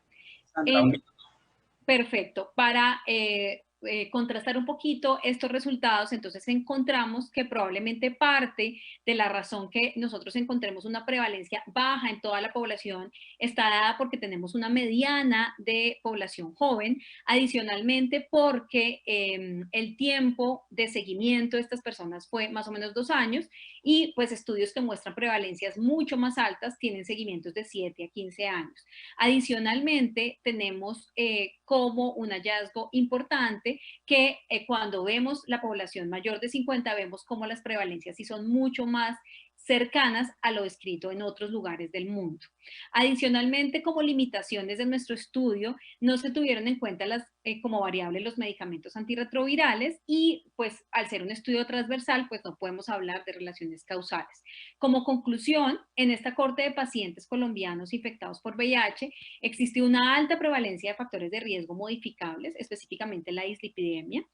[SPEAKER 4] Perfecto. Para contrastar un poquito estos resultados, entonces encontramos que probablemente parte de la razón que nosotros encontremos una prevalencia baja en toda la población está dada porque tenemos una mediana de población joven, adicionalmente porque el tiempo de seguimiento de estas personas fue más o menos 2 años y pues estudios que muestran prevalencias mucho más altas tienen seguimientos de 7 a 15 años. Adicionalmente tenemos como un hallazgo importante que cuando vemos la población mayor de 50 vemos como las prevalencias sí son mucho más cercanas a lo descrito en otros lugares del mundo. Adicionalmente, como limitaciones de nuestro estudio, no se tuvieron en cuenta como variable los medicamentos antirretrovirales y pues al ser un estudio transversal, pues no podemos hablar de relaciones causales. Como conclusión, en esta corte de pacientes colombianos infectados por VIH existe una alta prevalencia de factores de riesgo modificables, específicamente la dislipidemia.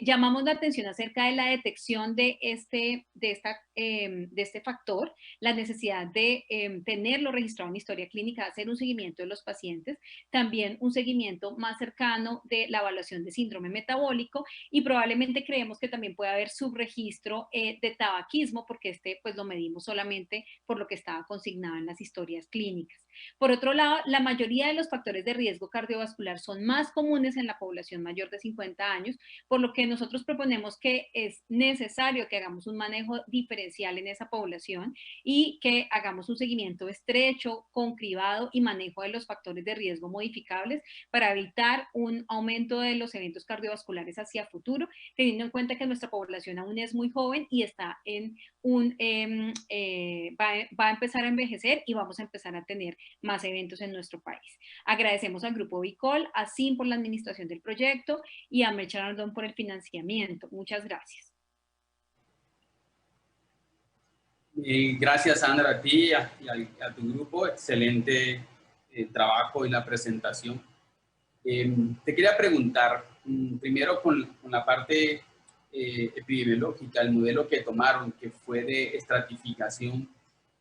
[SPEAKER 4] Llamamos la atención acerca de la detección de este factor, la necesidad de tenerlo registrado en historia clínica, hacer un seguimiento de los pacientes, también un seguimiento más cercano de la evaluación de síndrome metabólico y probablemente creemos que también puede haber subregistro de tabaquismo porque pues lo medimos solamente por lo que estaba consignado en las historias clínicas. Por otro lado, la mayoría de los factores de riesgo cardiovascular son más comunes en la población mayor de 50 años, por lo que nosotros proponemos que es necesario que hagamos un manejo diferencial en esa población y que hagamos un seguimiento estrecho, con cribado y manejo de los factores de riesgo modificables para evitar un aumento de los eventos cardiovasculares hacia futuro, teniendo en cuenta que nuestra población aún es muy joven y está en va a empezar a envejecer y vamos a empezar a tener más eventos en nuestro país. Agradecemos al Grupo Vicol, a SIM por la administración del proyecto y a Melchor Ardón por el financiamiento. Muchas gracias.
[SPEAKER 1] Gracias, Sandra, a ti y a tu grupo. Excelente trabajo y la presentación. Te quería preguntar, primero con la parte epidemiológica, el modelo que tomaron, que fue de estratificación.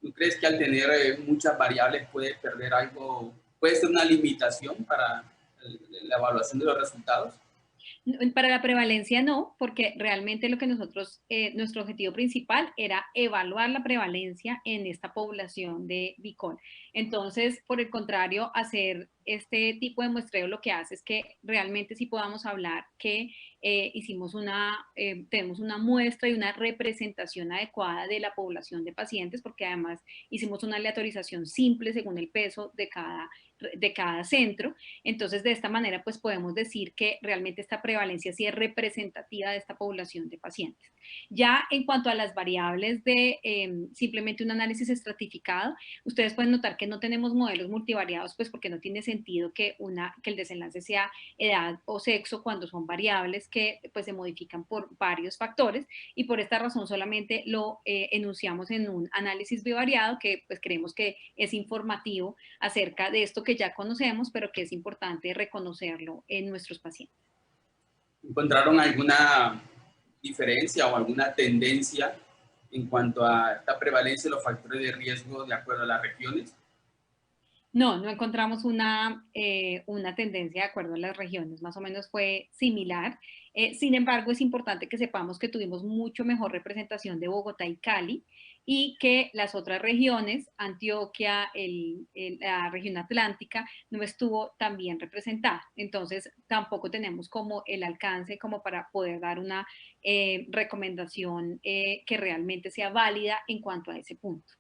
[SPEAKER 1] ¿Tú crees que al tener muchas variables puede perder algo, puede ser una limitación para la evaluación de los resultados?
[SPEAKER 4] Para la prevalencia no, porque realmente lo que nosotros, nuestro objetivo principal era evaluar la prevalencia en esta población de Vicol. Entonces, por el contrario, hacer este tipo de muestreo lo que hace es que realmente sí podamos hablar que tenemos una muestra y una representación adecuada de la población de pacientes, porque además hicimos una aleatorización simple según el peso de cada centro. Entonces, de esta manera, pues podemos decir que realmente esta prevalencia sí es representativa de esta población de pacientes. Ya en cuanto a las variables de simplemente un análisis estratificado, ustedes pueden notar que no tenemos modelos multivariados, pues porque no tiene sentido que el desenlace sea edad o sexo cuando son variables que pues se modifican por varios factores y por esta razón solamente lo enunciamos en un análisis bivariado que pues creemos que es informativo acerca de esto que ya conocemos, pero que es importante reconocerlo en nuestros pacientes.
[SPEAKER 1] ¿Encontraron alguna diferencia o alguna tendencia en cuanto a esta prevalencia de los factores de riesgo de acuerdo a las regiones?
[SPEAKER 4] No encontramos una tendencia de acuerdo a las regiones, más o menos fue similar. Sin embargo, es importante que sepamos que tuvimos mucho mejor representación de Bogotá y Cali y que las otras regiones, Antioquia, la región atlántica, no estuvo tan bien representada. Entonces, tampoco tenemos como el alcance como para poder dar una recomendación que realmente sea válida en cuanto a ese punto.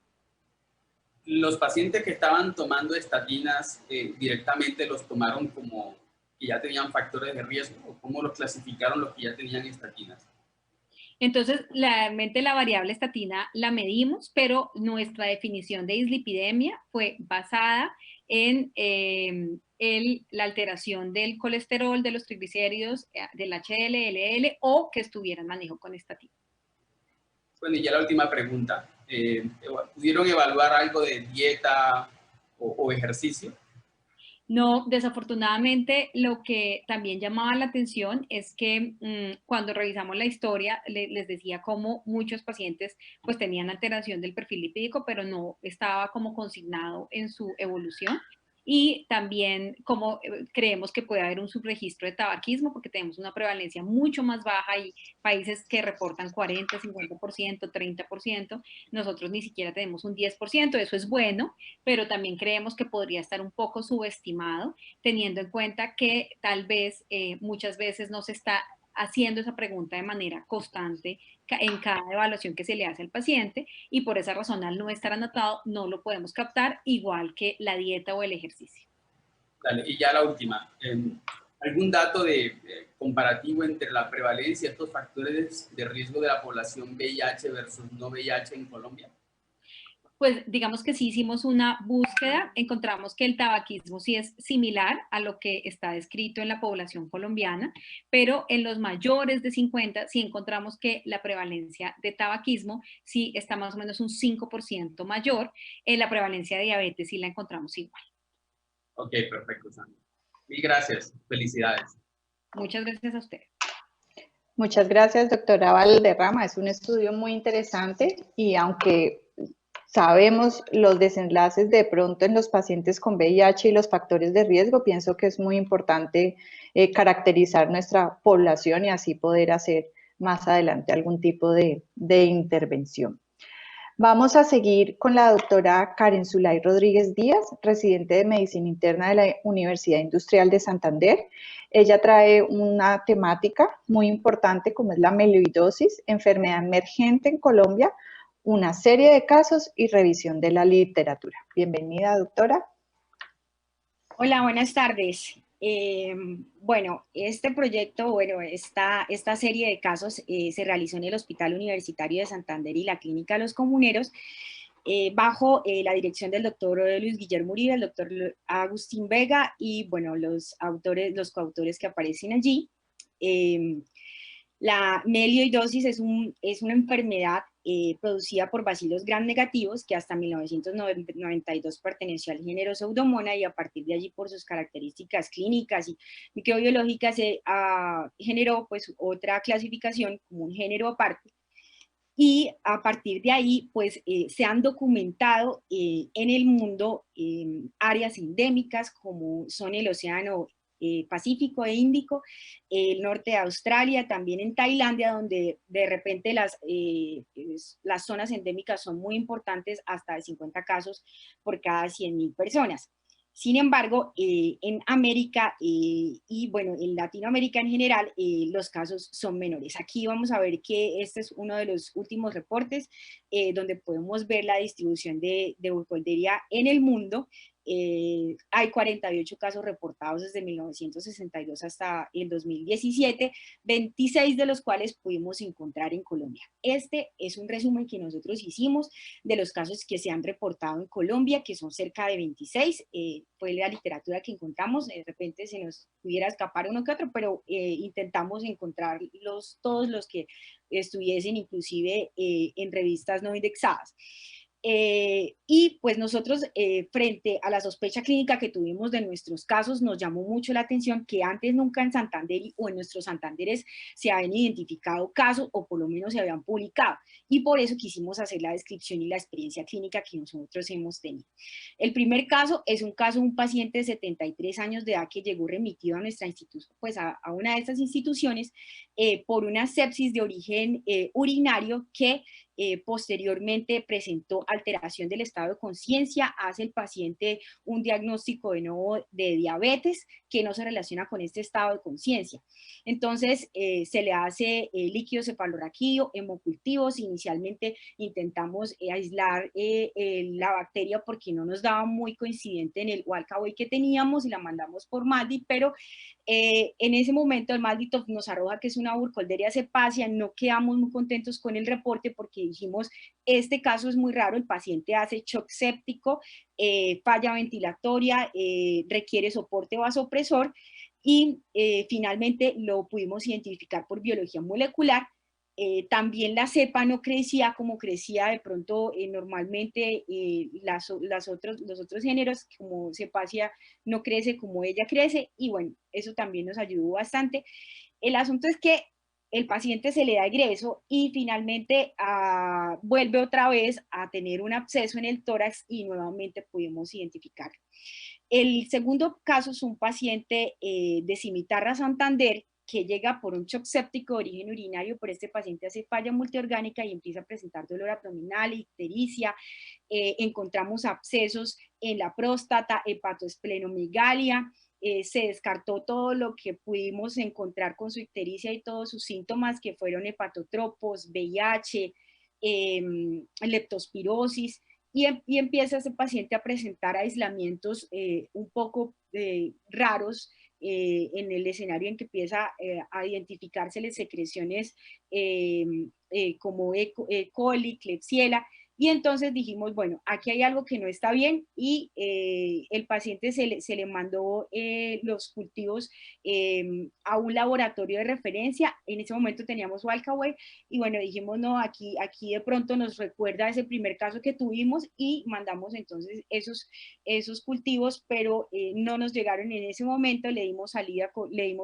[SPEAKER 1] Los pacientes que estaban tomando estatinas directamente los tomaron como que ya tenían factores de riesgo, o cómo los clasificaron los que ya tenían estatinas.
[SPEAKER 4] Entonces, realmente la variable estatina la medimos, pero nuestra definición de dislipidemia fue basada en la alteración del colesterol, de los triglicéridos, del HDL, LDL o que estuvieran manejo con estatina.
[SPEAKER 1] Bueno, y ya la última pregunta. ¿Pudieron evaluar algo de dieta o ejercicio?
[SPEAKER 4] No, desafortunadamente lo que también llamaba la atención es que cuando revisamos la historia les decía cómo muchos pacientes pues tenían alteración del perfil lipídico, pero no estaba como consignado en su evolución. Y también como creemos que puede haber un subregistro de tabaquismo porque tenemos una prevalencia mucho más baja y países que reportan 40, 50%, 30%, nosotros ni siquiera tenemos un 10%, eso es bueno, pero también creemos que podría estar un poco subestimado, teniendo en cuenta que tal vez muchas veces no se está haciendo esa pregunta de manera constante en cada evaluación que se le hace al paciente y por esa razón al no estar anotado no lo podemos captar igual que la dieta o el ejercicio.
[SPEAKER 1] Dale, y ya la última, ¿algún dato comparativo entre la prevalencia de estos factores de riesgo de la población VIH versus no VIH en Colombia?
[SPEAKER 4] Pues digamos que sí hicimos una búsqueda, encontramos que el tabaquismo sí es similar a lo que está descrito en la población colombiana, pero en los mayores de 50 sí encontramos que la prevalencia de tabaquismo sí está más o menos un 5% mayor, en la prevalencia de diabetes sí la encontramos igual.
[SPEAKER 1] Ok, perfecto, Sandra. Mil gracias. Felicidades.
[SPEAKER 4] Muchas gracias a usted.
[SPEAKER 2] Muchas gracias, doctora Valderrama. Es un estudio muy interesante y aunque sabemos los desenlaces de pronto en los pacientes con VIH y los factores de riesgo, pienso que es muy importante caracterizar nuestra población y así poder hacer más adelante algún tipo de intervención. Vamos a seguir con la doctora Karen Zulay Rodríguez Díaz, residente de Medicina Interna de la Universidad Industrial de Santander. Ella trae una temática muy importante como es la amiloidosis, enfermedad emergente en Colombia, una serie de casos y revisión de la literatura. Bienvenida, doctora.
[SPEAKER 5] Hola, buenas tardes. Bueno, este proyecto, esta serie de casos se realizó en el Hospital Universitario de Santander y la Clínica Los Comuneros, bajo la dirección del doctor Luis Guillermo Uribe, el doctor Agustín Vega y, bueno, los coautores que aparecen allí. La melioidosis es una enfermedad producida por bacilos gram negativos que hasta 1992 perteneció al género Pseudomonas y a partir de allí por sus características clínicas y microbiológicas se generó pues otra clasificación como un género aparte. Y a partir de ahí, pues se han documentado en el mundo áreas endémicas como son el Océano Pacífico e Índico, el norte de Australia, también en Tailandia, donde de repente las zonas endémicas son muy importantes, hasta de 50 casos por cada 100.000 personas. Sin embargo, en América y bueno, en Latinoamérica en general, los casos son menores. Aquí vamos a ver que este es uno de los últimos reportes donde podemos ver la distribución de burkholderia en el mundo. Hay 48 casos reportados desde 1962 hasta el 2017, 26 de los cuales pudimos encontrar en Colombia. Este es un resumen que nosotros hicimos de los casos que se han reportado en Colombia, que son cerca de 26, fue la literatura que encontramos, de repente se nos pudiera escapar uno que otro, pero intentamos encontrar todos los que estuviesen inclusive en revistas no indexadas. Y pues nosotros frente a la sospecha clínica que tuvimos de nuestros casos nos llamó mucho la atención que antes nunca en Santander o en nuestros Santanderes se habían identificado casos o por lo menos se habían publicado y por eso quisimos hacer la descripción y la experiencia clínica que nosotros hemos tenido. El primer caso es un caso de un paciente de 73 años de edad que llegó remitido a nuestra institución, pues a una de estas instituciones por una sepsis de origen urinario que posteriormente presentó alteración del estado de conciencia, hace el paciente un diagnóstico de nuevo de diabetes que no se relaciona con este estado de conciencia. Entonces se le hace líquido cefalorraquídeo, hemocultivos, inicialmente intentamos aislar la bacteria porque no nos daba muy coincidente en el Walkaboy que teníamos y la mandamos por MALDI, pero en ese momento el MALDI nos arroja que es una burkholderia cepacia, no quedamos muy contentos con el reporte porque dijimos, este caso es muy raro, el paciente hace shock séptico, falla ventilatoria, requiere soporte vasopresor y finalmente lo pudimos identificar por biología molecular. También la cepa no crecía como crecía de pronto normalmente los otros géneros, como cepacia no crece como ella crece, y bueno, eso también nos ayudó bastante. El asunto es que el paciente se le da egreso y finalmente vuelve otra vez a tener un absceso en el tórax y nuevamente pudimos identificar. El segundo caso es un paciente de Cimitarra, Santander, que llega por un shock séptico de origen urinario, por este paciente hace falla multiorgánica y empieza a presentar dolor abdominal, ictericia, encontramos abscesos en la próstata, hepatoesplenomegalia, se descartó todo lo que pudimos encontrar con su ictericia y todos sus síntomas que fueron hepatotropos, VIH, leptospirosis, y empieza ese paciente a presentar aislamientos un poco raros en el escenario en que empieza a identificarse las secreciones como E. coli, Klebsiella, Y entonces dijimos, bueno, aquí hay algo que no está bien, y el paciente se le mandó los cultivos a un laboratorio de referencia. En ese momento teníamos Walcaway, y bueno, dijimos, no, aquí de pronto nos recuerda ese primer caso que tuvimos, y mandamos entonces esos cultivos, pero no nos llegaron en ese momento. Le dimos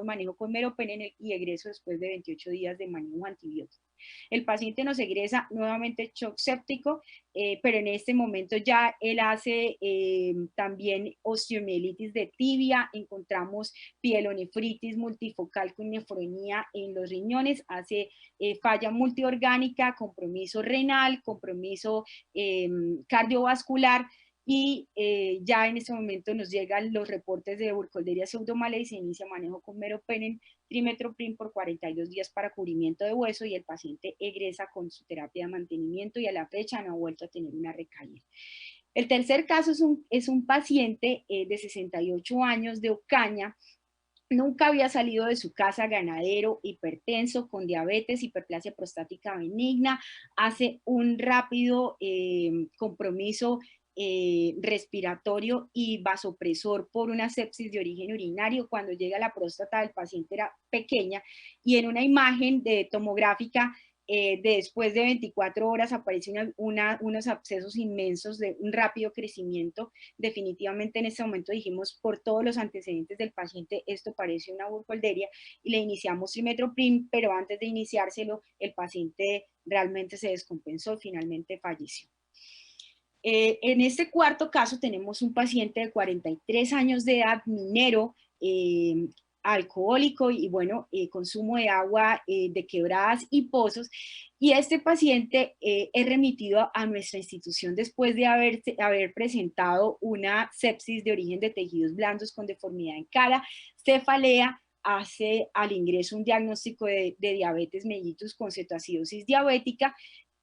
[SPEAKER 5] manejo con meropenem y egreso después de 28 días de manejo antibiótico. El paciente nos egresa nuevamente shock séptico, pero en este momento ya él hace también osteomielitis de tibia, encontramos pielonefritis multifocal con nefronía en los riñones, hace falla multiorgánica, compromiso renal, compromiso cardiovascular, y ya en este momento nos llegan los reportes de Burkholderia pseudomallei y se inicia manejo con meropenem, trimestoprim por 42 días para cubrimiento de hueso, y el paciente egresa con su terapia de mantenimiento, y a la fecha no ha vuelto a tener una recaída. El tercer caso es un paciente de 68 años de Ocaña. Nunca había salido de su casa, ganadero, hipertenso, con diabetes, hiperplasia prostática benigna, hace un rápido compromiso respiratorio y vasopresor por una sepsis de origen urinario. Cuando llega a la próstata del paciente era pequeña, y en una imagen tomográfica después de 24 horas aparecen unos abscesos inmensos de un rápido crecimiento. Definitivamente en este momento dijimos, por todos los antecedentes del paciente, esto parece una Burkholderia, y le iniciamos trimestoprim, pero antes de iniciárselo el paciente realmente se descompensó y finalmente falleció. En este cuarto caso tenemos un paciente de 43 años de edad, minero, alcohólico, y bueno, consumo de agua de quebradas y pozos, y este paciente es remitido a nuestra institución después de haber presentado una sepsis de origen de tejidos blandos con deformidad en cara, cefalea. Hace al ingreso un diagnóstico de diabetes mellitus con cetoacidosis diabética,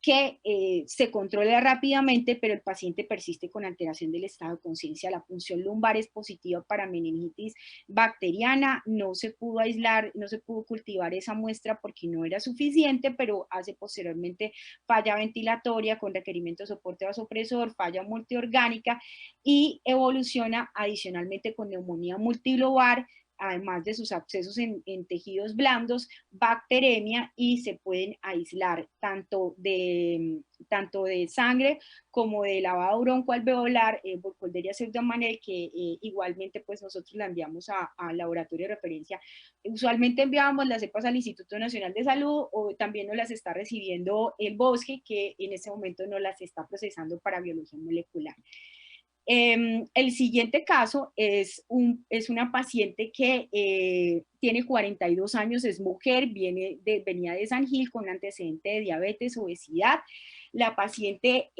[SPEAKER 5] que se controla rápidamente, pero el paciente persiste con alteración del estado de conciencia. La punción lumbar es positiva para meningitis bacteriana, no se pudo aislar, no se pudo cultivar esa muestra porque no era suficiente, pero hace posteriormente falla ventilatoria con requerimiento de soporte vasopresor, falla multiorgánica, y evoluciona adicionalmente con neumonía multilobar, además de sus abscesos en tejidos blandos, bacteremia, y se pueden aislar tanto de sangre como de lavado broncoalveolar, Burkholderia pseudomallei, que igualmente pues nosotros la enviamos al laboratorio de referencia. Usualmente enviamos las cepas al Instituto Nacional de Salud, o también nos las está recibiendo el Bosque, que en ese momento no las está procesando para biología molecular. El siguiente caso es una paciente que tiene 42 años, es mujer, venía de San Gil con un antecedente de diabetes, obesidad. La paciente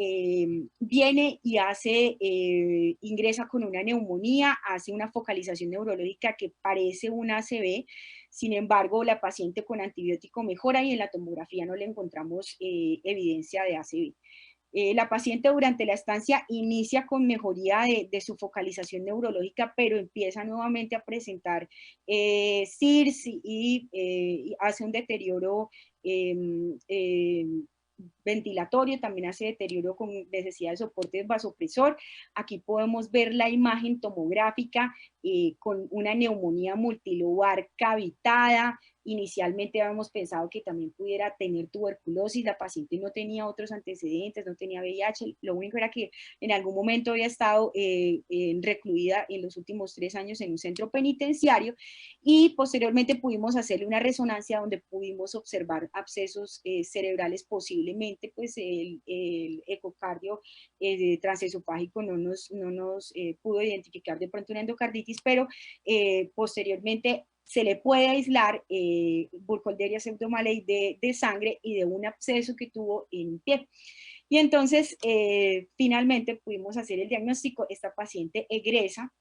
[SPEAKER 5] viene y ingresa con una neumonía, hace una focalización neurológica que parece una ACV. Sin embargo, la paciente con antibiótico mejora, y en la tomografía no le encontramos evidencia de ACV. La paciente durante la estancia inicia con mejoría de su focalización neurológica, pero empieza nuevamente a presentar CIRS y hace un deterioro ventilatorio, también hace deterioro con necesidad de soporte vasopresor. Aquí podemos ver la imagen tomográfica con una neumonía multilobar cavitada. Inicialmente habíamos pensado que también pudiera tener tuberculosis. La paciente no tenía otros antecedentes, no tenía VIH, lo único era que en algún momento había estado recluida en los últimos 3 años en un centro penitenciario, y posteriormente pudimos hacerle una resonancia donde pudimos observar abscesos cerebrales, posiblemente pues el ecocardio transesofágico no nos pudo identificar de pronto una endocarditis, pero posteriormente se le puede aislar Burkholderia pseudomallei de sangre y de un absceso que tuvo en pie. Y entonces, finalmente pudimos hacer el diagnóstico. Esta paciente egresa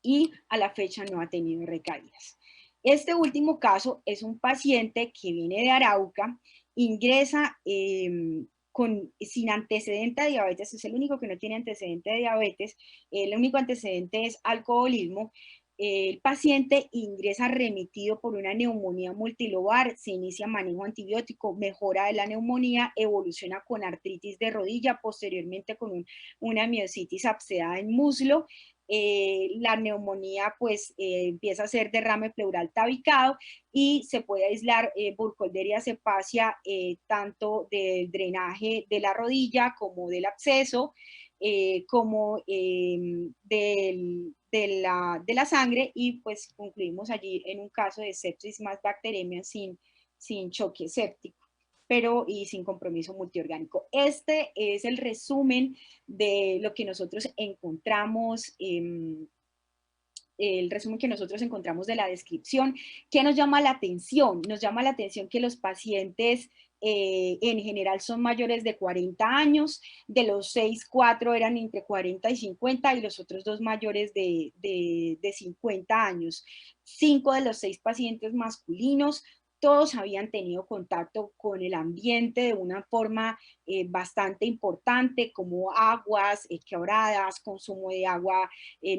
[SPEAKER 5] y a la fecha no ha tenido recaídas. Este último caso es un paciente que viene de Arauca, ingresa sin antecedente de diabetes, es el único que no tiene antecedente de diabetes, el único antecedente es alcoholismo. el paciente ingresa remitido por una neumonía multilobar, se inicia manejo antibiótico, mejora de la neumonía, evoluciona con artritis de rodilla, posteriormente con una miositis abscedada en muslo. La neumonía pues empieza a ser derrame pleural tabicado y se puede aislar Burkholderia cepacia tanto del drenaje de la rodilla como del absceso, como de la sangre, y pues concluimos allí en un caso de sepsis más bacteremia sin choque séptico, pero y sin compromiso multiorgánico. Este es el resumen de lo que nosotros encontramos, el resumen que nosotros encontramos de la descripción. ¿Qué nos llama la atención? Nos llama la atención que los pacientes en general son mayores de 40 años, de los 6, 4 eran entre 40 y 50 y los otros 2 mayores de 50 años. 5 de los 6 pacientes masculinos, todos habían tenido contacto con el ambiente de una forma bastante importante, como aguas quebradas, consumo de agua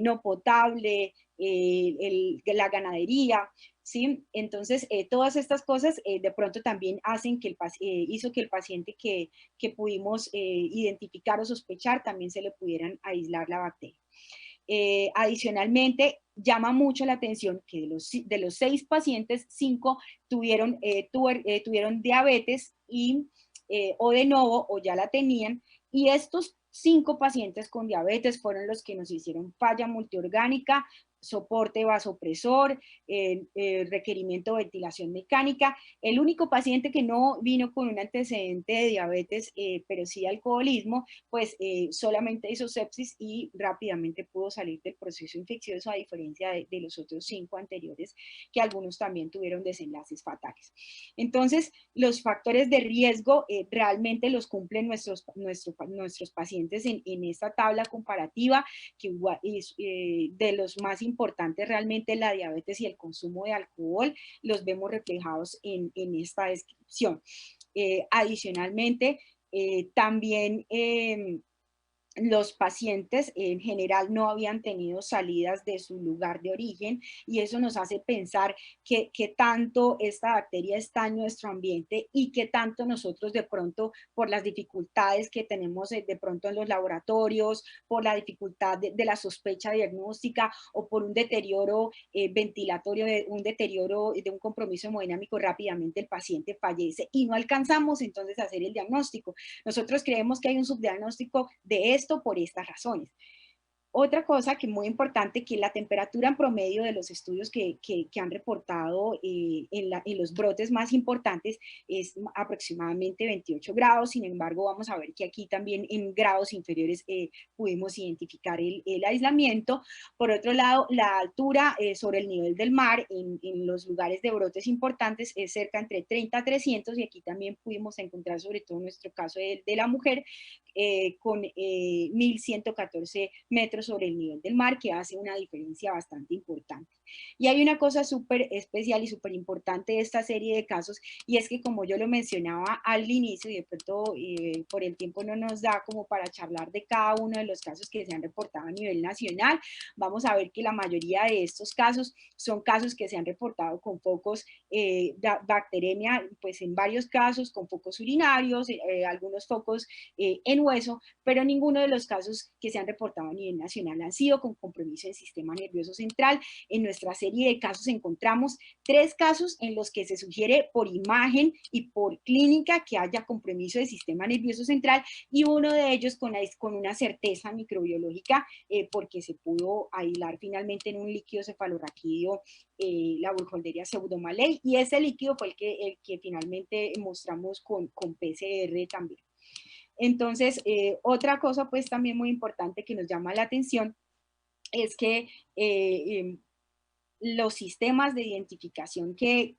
[SPEAKER 5] no potable, la ganadería, ¿sí? Entonces, todas estas cosas de pronto también hacen que hizo que el paciente que pudimos identificar o sospechar también se le pudieran aislar la bacteria. Adicionalmente, llama mucho la atención que de los 6 pacientes, 5 tuvieron diabetes o de novo o ya la tenían, y estos 5 pacientes con diabetes fueron los que nos hicieron falla multiorgánica, soporte vasopresor, requerimiento de ventilación mecánica. El único paciente que no vino con un antecedente de diabetes, pero sí alcoholismo, pues solamente hizo sepsis y rápidamente pudo salir del proceso infeccioso, a diferencia de los otros 5 anteriores, que algunos también tuvieron desenlaces fatales. Entonces, los factores de riesgo realmente los cumplen nuestros pacientes en esta tabla comparativa, que es de los más importantes realmente la diabetes y el consumo de alcohol, los vemos reflejados en esta descripción. Adicionalmente, también los pacientes en general no habían tenido salidas de su lugar de origen, y eso nos hace pensar que tanto esta bacteria está en nuestro ambiente y que tanto nosotros de pronto, por las dificultades que tenemos de pronto en los laboratorios, por la dificultad de la sospecha diagnóstica o por un deterioro ventilatorio, un deterioro de un compromiso hemodinámico, rápidamente el paciente fallece y no alcanzamos entonces a hacer el diagnóstico. Nosotros creemos que hay un subdiagnóstico de esto por estas razones. Otra cosa que es muy importante, que la temperatura en promedio de los estudios que han reportado en los brotes más importantes es aproximadamente 28 grados, sin embargo vamos a ver que aquí también en grados inferiores pudimos identificar el aislamiento. Por otro lado, la altura sobre el nivel del mar en los lugares de brotes importantes es cerca entre 30 a 300, y aquí también pudimos encontrar, sobre todo en nuestro caso de la mujer, con 1.114 metros sobre el nivel del mar, que hace una diferencia bastante importante. Y hay una cosa súper especial y súper importante de esta serie de casos, y es que, como yo lo mencionaba al inicio, y de pronto por el tiempo no nos da como para charlar de cada uno de los casos que se han reportado a nivel nacional, vamos a ver que la mayoría de estos casos son casos que se han reportado con focos bacteremia, pues en varios casos con focos urinarios, algunos focos en hueso, pero ninguno de los casos que se han reportado a nivel nacional han sido con compromiso del sistema nervioso central. En nuestra serie de casos encontramos 3 casos en los que se sugiere por imagen y por clínica que haya compromiso del sistema nervioso central, y uno de ellos con una certeza microbiológica porque se pudo aislar finalmente en un líquido cefalorraquídeo la Burkholderia pseudomallei, y ese líquido fue el que finalmente mostramos con PCR también. Entonces, otra cosa pues también muy importante que nos llama la atención es que los sistemas de identificación que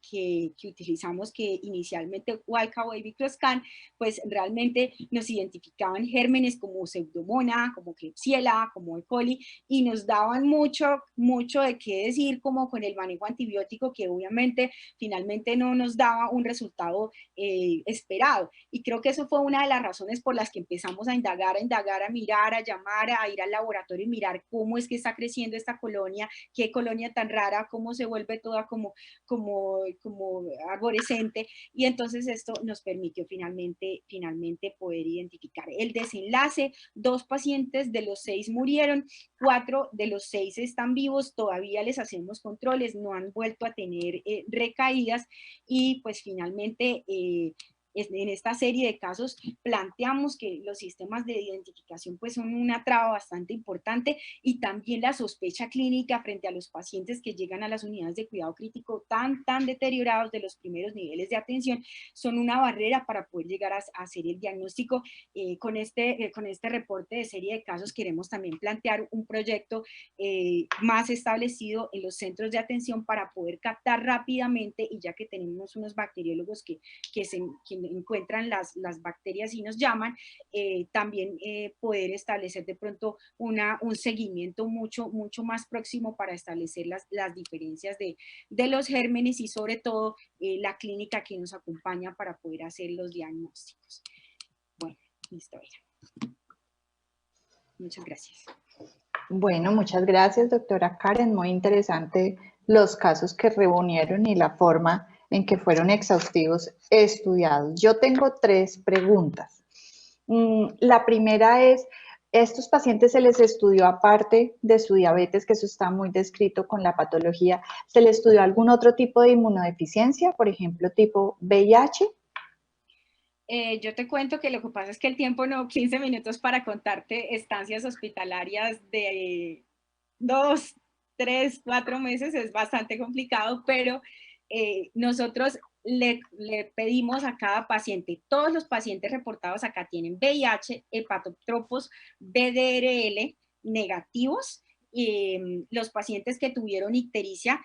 [SPEAKER 5] utilizamos, que inicialmente Wildcat o Bicloscan, pues realmente nos identificaban gérmenes como Pseudomonas, como Klebsiella, como E. coli, y nos daban mucho de qué decir como con el manejo antibiótico, que obviamente finalmente no nos daba un resultado esperado. Y creo que eso fue una de las razones por las que empezamos a indagar, a mirar, a llamar, a ir al laboratorio y mirar cómo es que está creciendo esta colonia, qué colonia tan rara, cómo se vuelve toda como arborescente, y entonces esto nos permitió finalmente poder identificar el desenlace. 2 pacientes de los 6 murieron, 4 de los 6 están vivos, todavía les hacemos controles, no han vuelto a tener recaídas, y pues finalmente en esta serie de casos planteamos que los sistemas de identificación pues son una traba bastante importante, y también la sospecha clínica frente a los pacientes que llegan a las unidades de cuidado crítico tan deteriorados de los primeros niveles de atención son una barrera para poder llegar a hacer el diagnóstico. Con este reporte de serie de casos queremos también plantear un proyecto más establecido en los centros de atención para poder captar rápidamente, y ya que tenemos unos bacteriólogos que encuentran las bacterias y nos llaman, también poder establecer de pronto un seguimiento mucho más próximo para establecer las diferencias de los gérmenes, y sobre todo la clínica que nos acompaña para poder hacer los diagnósticos. Bueno, listo. Muchas gracias.
[SPEAKER 2] Bueno, muchas gracias, doctora Karen. Muy interesante los casos que reunieron y la forma en que fueron exhaustivos estudiados. Yo tengo 3 preguntas. La primera es, ¿estos pacientes se les estudió, aparte de su diabetes, que eso está muy descrito con la patología, se les estudió algún otro tipo de inmunodeficiencia, por ejemplo, tipo VIH?
[SPEAKER 5] Yo te cuento que lo que pasa es que el tiempo no, 15 minutos para contarte estancias hospitalarias de 2, 3, 4 meses es bastante complicado, pero nosotros le pedimos a cada paciente, todos los pacientes reportados acá tienen VIH, hepatotropos, VDRL negativos, y los pacientes que tuvieron ictericia,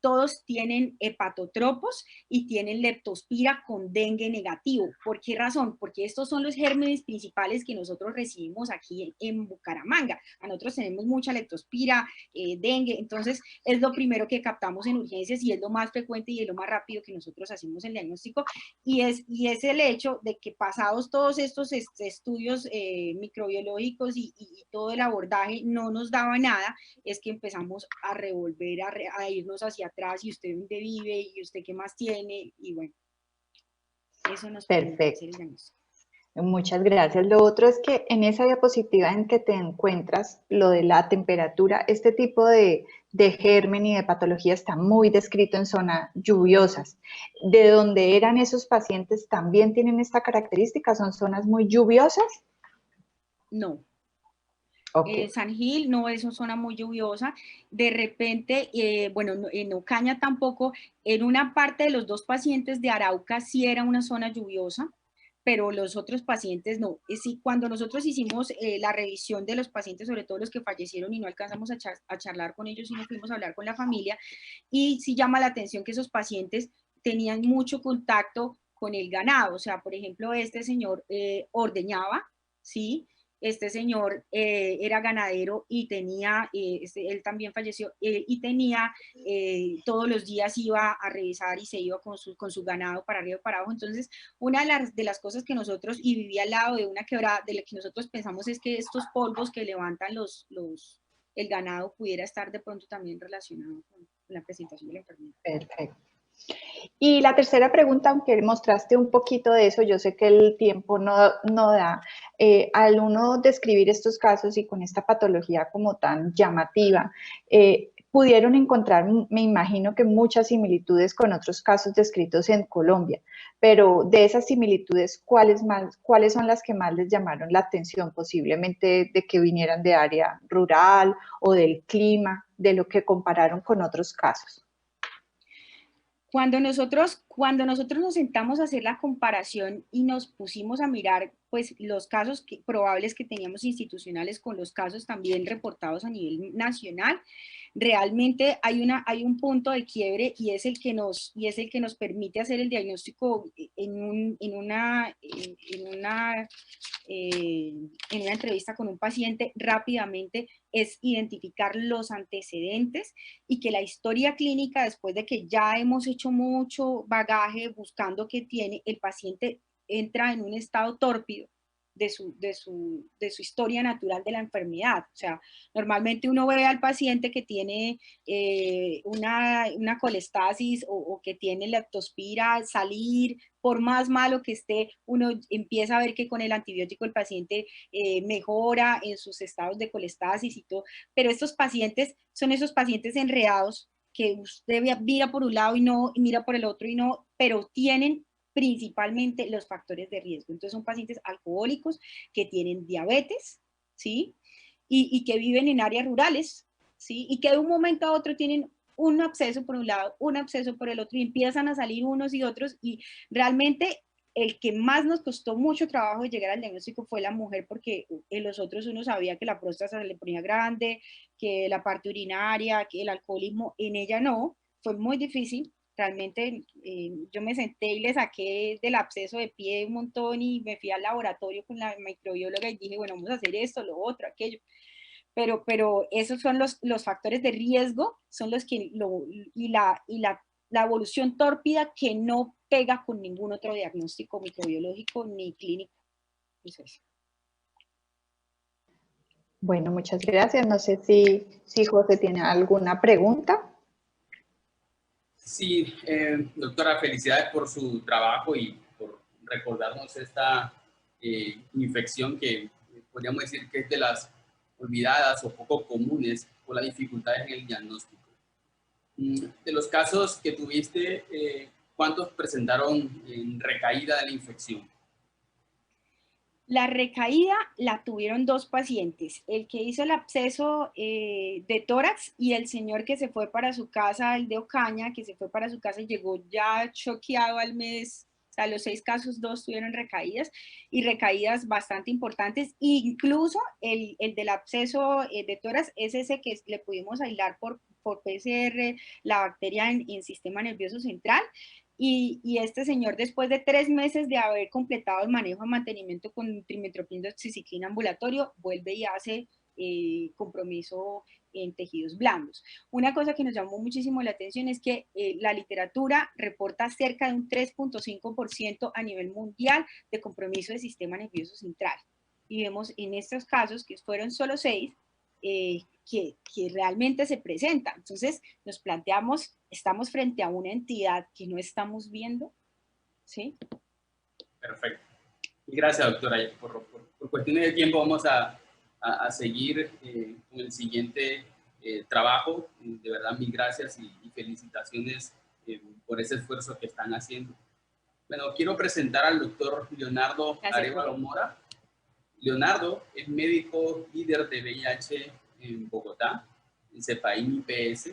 [SPEAKER 5] todos tienen hepatotropos y tienen leptospira con dengue negativo. ¿Por qué razón? Porque estos son los gérmenes principales que nosotros recibimos aquí en Bucaramanga. A nosotros tenemos mucha leptospira, dengue, entonces es lo primero que captamos en urgencias y es lo más frecuente y es lo más rápido que nosotros hacemos el diagnóstico, y es el hecho de que pasados todos estos estudios microbiológicos y todo el abordaje no nos daba nada, es que empezamos a revolver, a irnos hacia atrás, y usted dónde vive, y usted qué más tiene, y bueno, eso nos permite hacer el diagnóstico.
[SPEAKER 2] Muchas gracias. Lo otro es que en esa diapositiva en que te encuentras, lo de la temperatura, este tipo de germen y de patología está muy descrito en zonas lluviosas. ¿De dónde eran esos pacientes también tienen esta característica? ¿Son zonas muy lluviosas?
[SPEAKER 5] No.
[SPEAKER 2] Okay.
[SPEAKER 5] San Gil no es una zona muy lluviosa. De repente, bueno, en Ocaña tampoco. En una parte de los 2 pacientes de Arauca sí era una zona lluviosa, pero los otros pacientes no. Cuando nosotros hicimos la revisión de los pacientes, sobre todo los que fallecieron y no alcanzamos a charlar con ellos, sino fuimos a hablar con la familia, y sí llama la atención que esos pacientes tenían mucho contacto con el ganado. O sea, por ejemplo, este señor ordeñaba, ¿sí? Este señor era ganadero y tenía, él también falleció, y tenía, todos los días iba a revisar y se iba con su ganado para arriba y para abajo. Entonces, una de las cosas que nosotros, y vivía al lado de una quebrada, de la que nosotros pensamos es que estos polvos que levantan el ganado pudiera estar de pronto también relacionado con la presentación de la enfermedad.
[SPEAKER 2] Perfecto. Y la tercera pregunta, aunque mostraste un poquito de eso, yo sé que el tiempo no da, al uno describir estos casos y con esta patología como tan llamativa, pudieron encontrar, me imagino que muchas similitudes con otros casos descritos en Colombia, pero de esas similitudes, ¿cuáles son las que más les llamaron la atención? Posiblemente de que vinieran de área rural o del clima, de lo que compararon con otros casos.
[SPEAKER 5] Cuando nosotros nos sentamos a hacer la comparación y nos pusimos a mirar pues los casos probables que teníamos institucionales con los casos también reportados a nivel nacional, realmente hay un punto de quiebre y es el que nos permite hacer el diagnóstico en una entrevista con un paciente rápidamente, es identificar los antecedentes y que la historia clínica, después de que ya hemos hecho mucho bagaje buscando qué tiene, el paciente entra en un estado tórpido de su historia natural de la enfermedad. O sea, normalmente uno ve al paciente que tiene una colestasis o que tiene leptospira, salir, por más malo que esté, uno empieza a ver que con el antibiótico el paciente mejora en sus estados de colestasis y todo, pero estos pacientes son esos pacientes enredados que usted mira por un lado y no, y mira por el otro y no, pero tienen principalmente los factores de riesgo. Entonces son pacientes alcohólicos que tienen diabetes, ¿sí? Y que viven en áreas rurales, ¿sí? Y que de un momento a otro tienen un absceso por un lado, un absceso por el otro, y empiezan a salir unos y otros, y realmente el que más nos costó mucho trabajo de llegar al diagnóstico fue la mujer, porque en los otros uno sabía que la próstata se le ponía grande, que la parte urinaria, que el alcoholismo, en ella no, fue muy difícil. Realmente yo me senté y le saqué del absceso de pie un montón y me fui al laboratorio con la microbióloga y dije, bueno, vamos a hacer esto, lo otro, aquello. Pero esos son los factores de riesgo, son los que, la evolución tórpida que no pega con ningún otro diagnóstico microbiológico ni clínico. Entonces,
[SPEAKER 2] Bueno, muchas gracias. No sé si José tiene alguna pregunta.
[SPEAKER 1] Sí, doctora, felicidades por su trabajo y por recordarnos esta infección que podríamos decir que es de las olvidadas o poco comunes por las dificultades en el diagnóstico. De los casos que tuviste, ¿cuántos presentaron recaída de la infección?
[SPEAKER 5] la recaída la tuvieron 2 pacientes, el que hizo el absceso de tórax y el señor que se fue para su casa, el de Ocaña, que se fue para su casa y llegó ya choqueado al mes. O sea, los 6 casos, 2 tuvieron recaídas y recaídas bastante importantes. Incluso el del absceso de tórax es ese que le pudimos aislar por PCR la bacteria en sistema nervioso central. Y este señor, después de 3 meses de haber completado el manejo de mantenimiento con trimethoprim doxiciclina ambulatorio, vuelve y hace compromiso en tejidos blandos. Una cosa que nos llamó muchísimo la atención es que la literatura reporta cerca de un 3.5% a nivel mundial de compromiso del sistema nervioso central. Y vemos en estos casos, que fueron solo 6, que realmente se presenta. Entonces nos planteamos, estamos frente a una entidad que no estamos viendo, ¿sí?
[SPEAKER 1] Perfecto. Y gracias, doctora. Por cuestiones de tiempo vamos a seguir con el siguiente trabajo. De verdad, mil gracias y felicitaciones por ese esfuerzo que están haciendo. Bueno, quiero presentar al doctor Leonardo Arévalo Mora. Leonardo es médico líder de VIH en Bogotá, en CEPAIN IPS.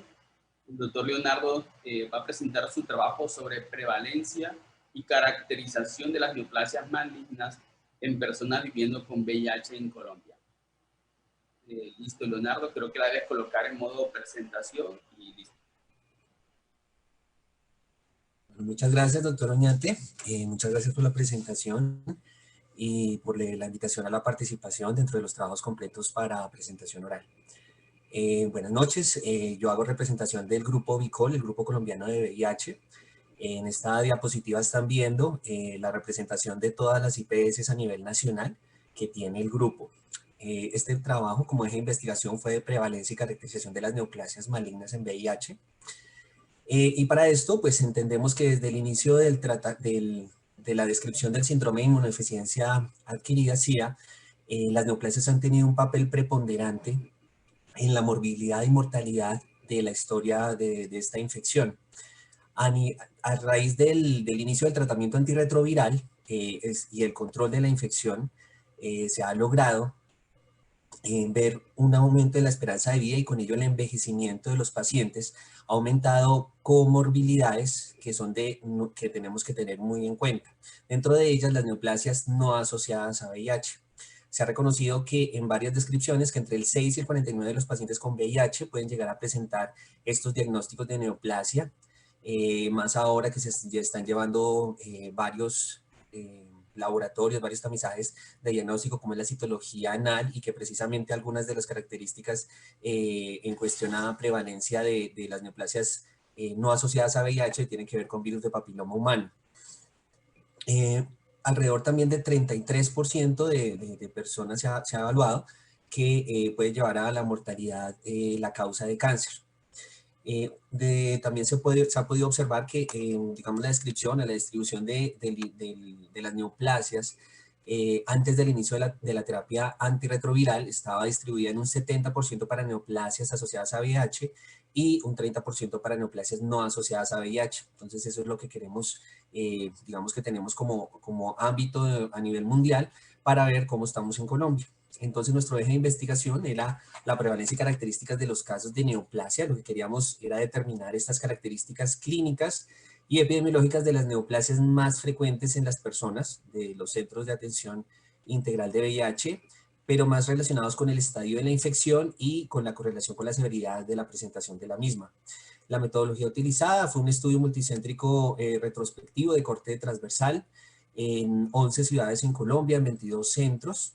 [SPEAKER 1] El doctor Leonardo va a presentar su trabajo sobre prevalencia y caracterización de las neoplasias malignas en personas viviendo con VIH en Colombia. Listo, Leonardo, creo que la debes colocar en modo presentación y listo.
[SPEAKER 6] Bueno, muchas gracias, doctor Oñate. Muchas gracias por la presentación y por la invitación a la participación dentro de los trabajos completos para presentación oral. Buenas noches, yo hago representación del grupo VICOL, el Grupo Colombiano de VIH. En esta diapositiva están viendo la representación de todas las IPS a nivel nacional que tiene el grupo. Este trabajo como eje de investigación fue de prevalencia y caracterización de las neoplasias malignas en VIH. Y para esto, pues entendemos que desde el inicio de la descripción del síndrome de inmunodeficiencia adquirida, SIDA, las neoplasias han tenido un papel preponderante en la morbilidad y mortalidad de la historia de esta infección. A raíz del inicio del tratamiento antirretroviral y el control de la infección, se ha logrado ver un aumento de la esperanza de vida y con ello el envejecimiento de los pacientes. Ha aumentado comorbilidades que tenemos que tener muy en cuenta. Dentro de ellas, las neoplasias no asociadas a VIH. se ha reconocido que en varias descripciones que entre el 6 y el 49% de los pacientes con VIH pueden llegar a presentar estos diagnósticos de neoplasia, más ahora que ya están llevando varios laboratorios, varios tamizajes de diagnóstico como es la citología anal, y que precisamente algunas de las características en cuestión a prevalencia de las neoplasias no asociadas a VIH tienen que ver con virus de papiloma humano. Alrededor también de 33% de personas se ha evaluado que puede llevar a la mortalidad la causa de cáncer. También se ha podido observar que, digamos, la descripción, la distribución de las neoplasias antes del inicio de la terapia antirretroviral estaba distribuida en un 70% para neoplasias asociadas a VIH y un 30% para neoplasias no asociadas a VIH. Entonces eso es lo que queremos, digamos que tenemos como ámbito a nivel mundial para ver cómo estamos en Colombia. Entonces nuestro eje de investigación era la prevalencia y características de los casos de neoplasia. Lo que queríamos era determinar estas características clínicas y epidemiológicas de las neoplasias más frecuentes en las personas de los centros de atención integral de VIH, pero más relacionados con el estadio de la infección y con la correlación con la severidad de la presentación de la misma. La metodología utilizada fue un estudio multicéntrico retrospectivo de corte transversal en 11 ciudades en Colombia, en 22 centros,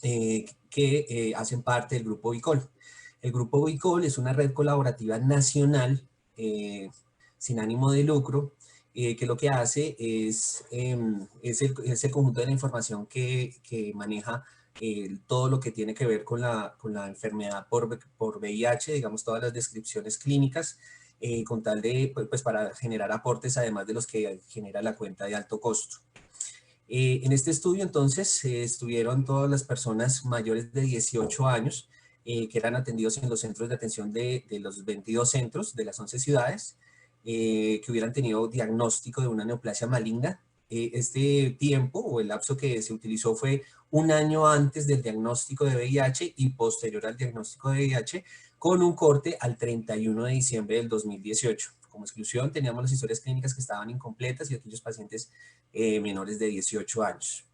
[SPEAKER 6] que hacen parte del Grupo BICOL. El Grupo BICOL es una red colaborativa nacional sin ánimo de lucro, que lo que hace es el conjunto de la información que maneja todo lo que tiene que ver con la enfermedad por VIH, digamos todas las descripciones clínicas, con tal de, pues para generar aportes además de los que genera la cuenta de alto costo. En este estudio, entonces, estuvieron todas las personas mayores de 18 años que eran atendidos en los centros de atención de los 22 centros de las 11 ciudades, que hubieran tenido diagnóstico de una neoplasia maligna. Este tiempo o el lapso que se utilizó fue un año antes del diagnóstico de VIH y posterior al diagnóstico de VIH, con un corte al 31 de diciembre del 2018. Como exclusión teníamos las historias clínicas que estaban incompletas y aquellos pacientes menores de 18 años.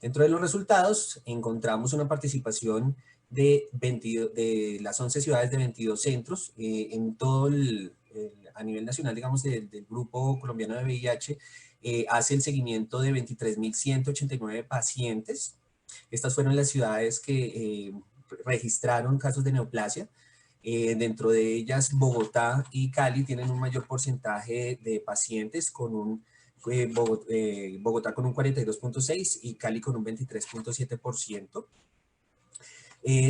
[SPEAKER 6] Dentro de los resultados encontramos una participación de las 11 ciudades de 22 centros en todo a nivel nacional, digamos, del Grupo Colombiano de VIH, hace el seguimiento de 23.189 pacientes. Estas fueron las ciudades que registraron casos de neoplasia. Dentro de ellas, Bogotá y Cali tienen un mayor porcentaje de pacientes, con Bogotá con un 42.6% y Cali con un 23.7%.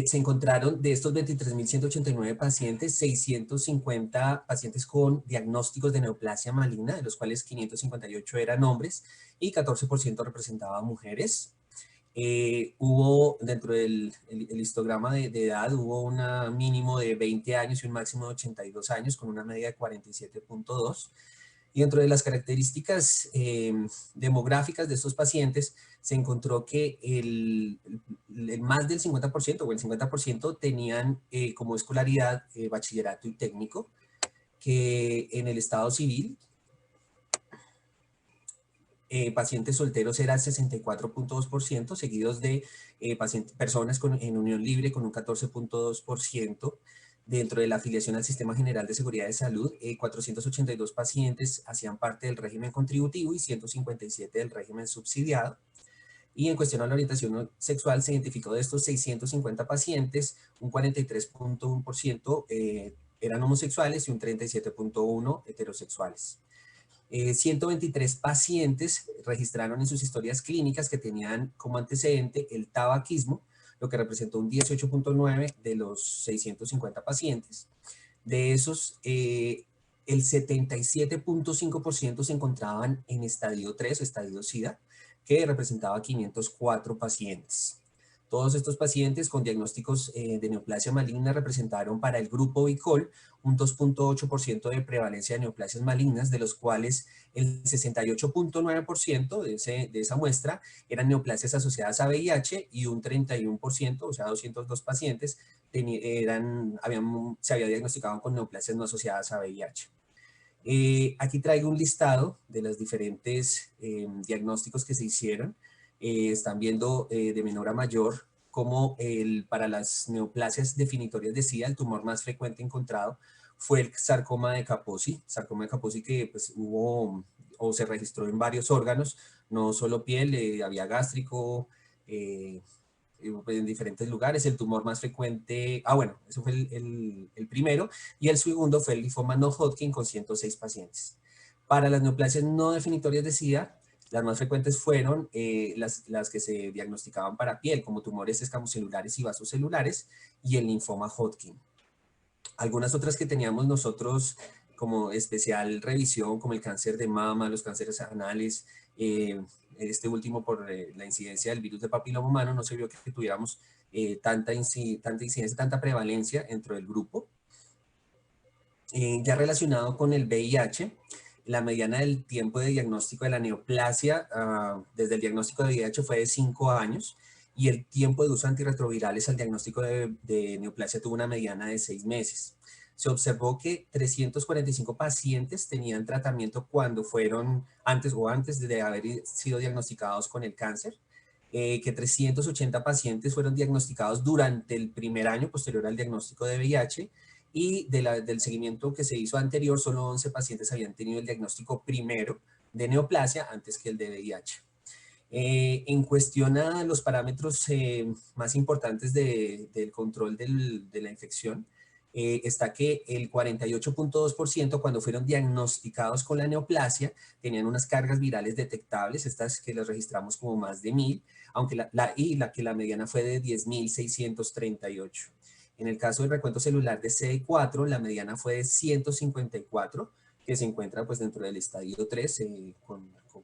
[SPEAKER 6] Se encontraron de estos 23.189 pacientes, 650 pacientes con diagnósticos de neoplasia maligna, de los cuales 558 eran hombres y 14% representaban mujeres. Hubo dentro del histograma de edad, hubo un mínimo de 20 años y un máximo de 82 años con una media de 47.2. Y dentro de las características demográficas de estos pacientes, se encontró que el más del 50% o el 50% tenían como escolaridad bachillerato y técnico, que en el estado civil, pacientes solteros era 64.2%, seguidos de personas en unión libre con un 14.2%. Dentro de la afiliación al Sistema General de Seguridad de Salud, 482 pacientes hacían parte del régimen contributivo y 157 del régimen subsidiado. Y en cuestión a la orientación sexual, se identificó de estos 650 pacientes, un 43.1% eran homosexuales y un 37.1% heterosexuales. 123 pacientes registraron en sus historias clínicas que tenían como antecedente el tabaquismo, lo que representó un 18.9% de los 650 pacientes. De esos, el 77.5% se encontraban en estadio 3 o estadio SIDA, que representaba 504 pacientes. Todos estos pacientes con diagnósticos de neoplasia maligna representaron para el grupo BICOL un 2.8% de prevalencia de neoplasias malignas, de los cuales el 68.9% de esa muestra eran neoplasias asociadas a VIH y un 31%, o sea, 202 pacientes, se había diagnosticado con neoplasias no asociadas a VIH. Aquí traigo un listado de los diferentes diagnósticos que se hicieron. están viendo de menor a mayor cómo para las neoplasias definitorias de SIDA el tumor más frecuente encontrado fue el sarcoma de Kaposi que pues hubo o se registró en varios órganos, no solo piel, había gástrico, en diferentes lugares. El tumor más frecuente, bueno, eso fue el primero, y el segundo fue el linfoma no Hodgkin con 106 pacientes. Para las neoplasias no definitorias de SIDA, las más frecuentes fueron las que se diagnosticaban para piel, como tumores escamocelulares y vasocelulares, y el linfoma Hodgkin. Algunas otras que teníamos nosotros como especial revisión, como el cáncer de mama, los cánceres anales, este último por la incidencia del virus de papiloma humano, no se vio que tuviéramos tanta incidencia, tanta prevalencia dentro del grupo. Ya relacionado con el VIH, la mediana del tiempo de diagnóstico de la neoplasia desde el diagnóstico de VIH fue de 5 años, y el tiempo de uso de antirretrovirales al diagnóstico de neoplasia tuvo una mediana de 6 meses. Se observó que 345 pacientes tenían tratamiento cuando fueron antes de haber sido diagnosticados con el cáncer, que 380 pacientes fueron diagnosticados durante el primer año posterior al diagnóstico de VIH, y del seguimiento que se hizo anterior, solo 11 pacientes habían tenido el diagnóstico primero de neoplasia antes que el de VIH. En cuestión a los parámetros más importantes del control de la infección, está que el 48.2% cuando fueron diagnosticados con la neoplasia tenían unas cargas virales detectables, estas que las registramos como más de 1000, aunque la mediana fue de 10.638. En el caso del recuento celular de CD4, la mediana fue de 154, que se encuentra pues dentro del estadio 3,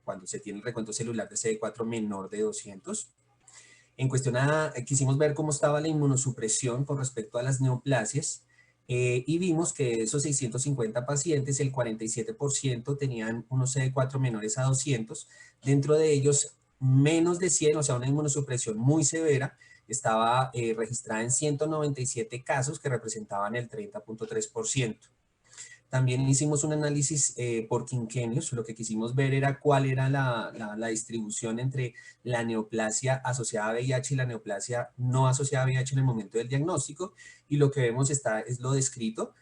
[SPEAKER 6] cuando se tiene el recuento celular de CD4 menor de 200. En cuestión quisimos ver cómo estaba la inmunosupresión con respecto a las neoplasias, y vimos que de esos 650 pacientes, el 47% tenían unos CD4 menores a 200, dentro de ellos menos de 100, o sea, una inmunosupresión muy severa, estaba registrada en 197 casos que representaban el 30.3%. También hicimos un análisis por quinquenios. Lo que quisimos ver era cuál era la distribución entre la neoplasia asociada a VIH y la neoplasia no asociada a VIH en el momento del diagnóstico, y lo que vemos es lo descrito,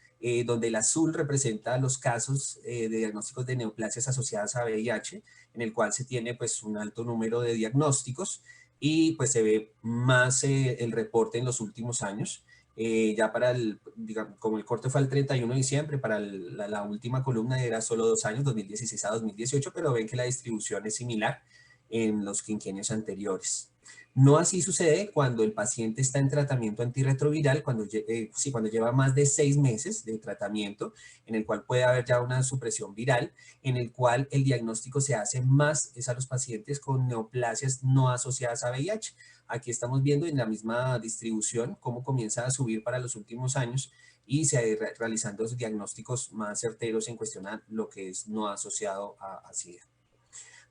[SPEAKER 6] donde el azul representa los casos de diagnósticos de neoplasias asociadas a VIH, en el cual se tiene pues un alto número de diagnósticos, y pues se ve más el reporte en los últimos años. Ya para digamos, como el corte fue el 31 de diciembre, para la última columna era solo 2 años, 2016 a 2018, pero ven que la distribución es similar en los quinquenios anteriores. No así sucede cuando el paciente está en tratamiento antirretroviral, cuando lleva más de 6 meses de tratamiento, en el cual puede haber ya una supresión viral, en el cual el diagnóstico se hace más a los pacientes con neoplasias no asociadas a VIH. Aquí estamos viendo en la misma distribución cómo comienza a subir para los últimos años, y se realizando los diagnósticos más certeros en cuestión a lo que es no asociado a SIDA.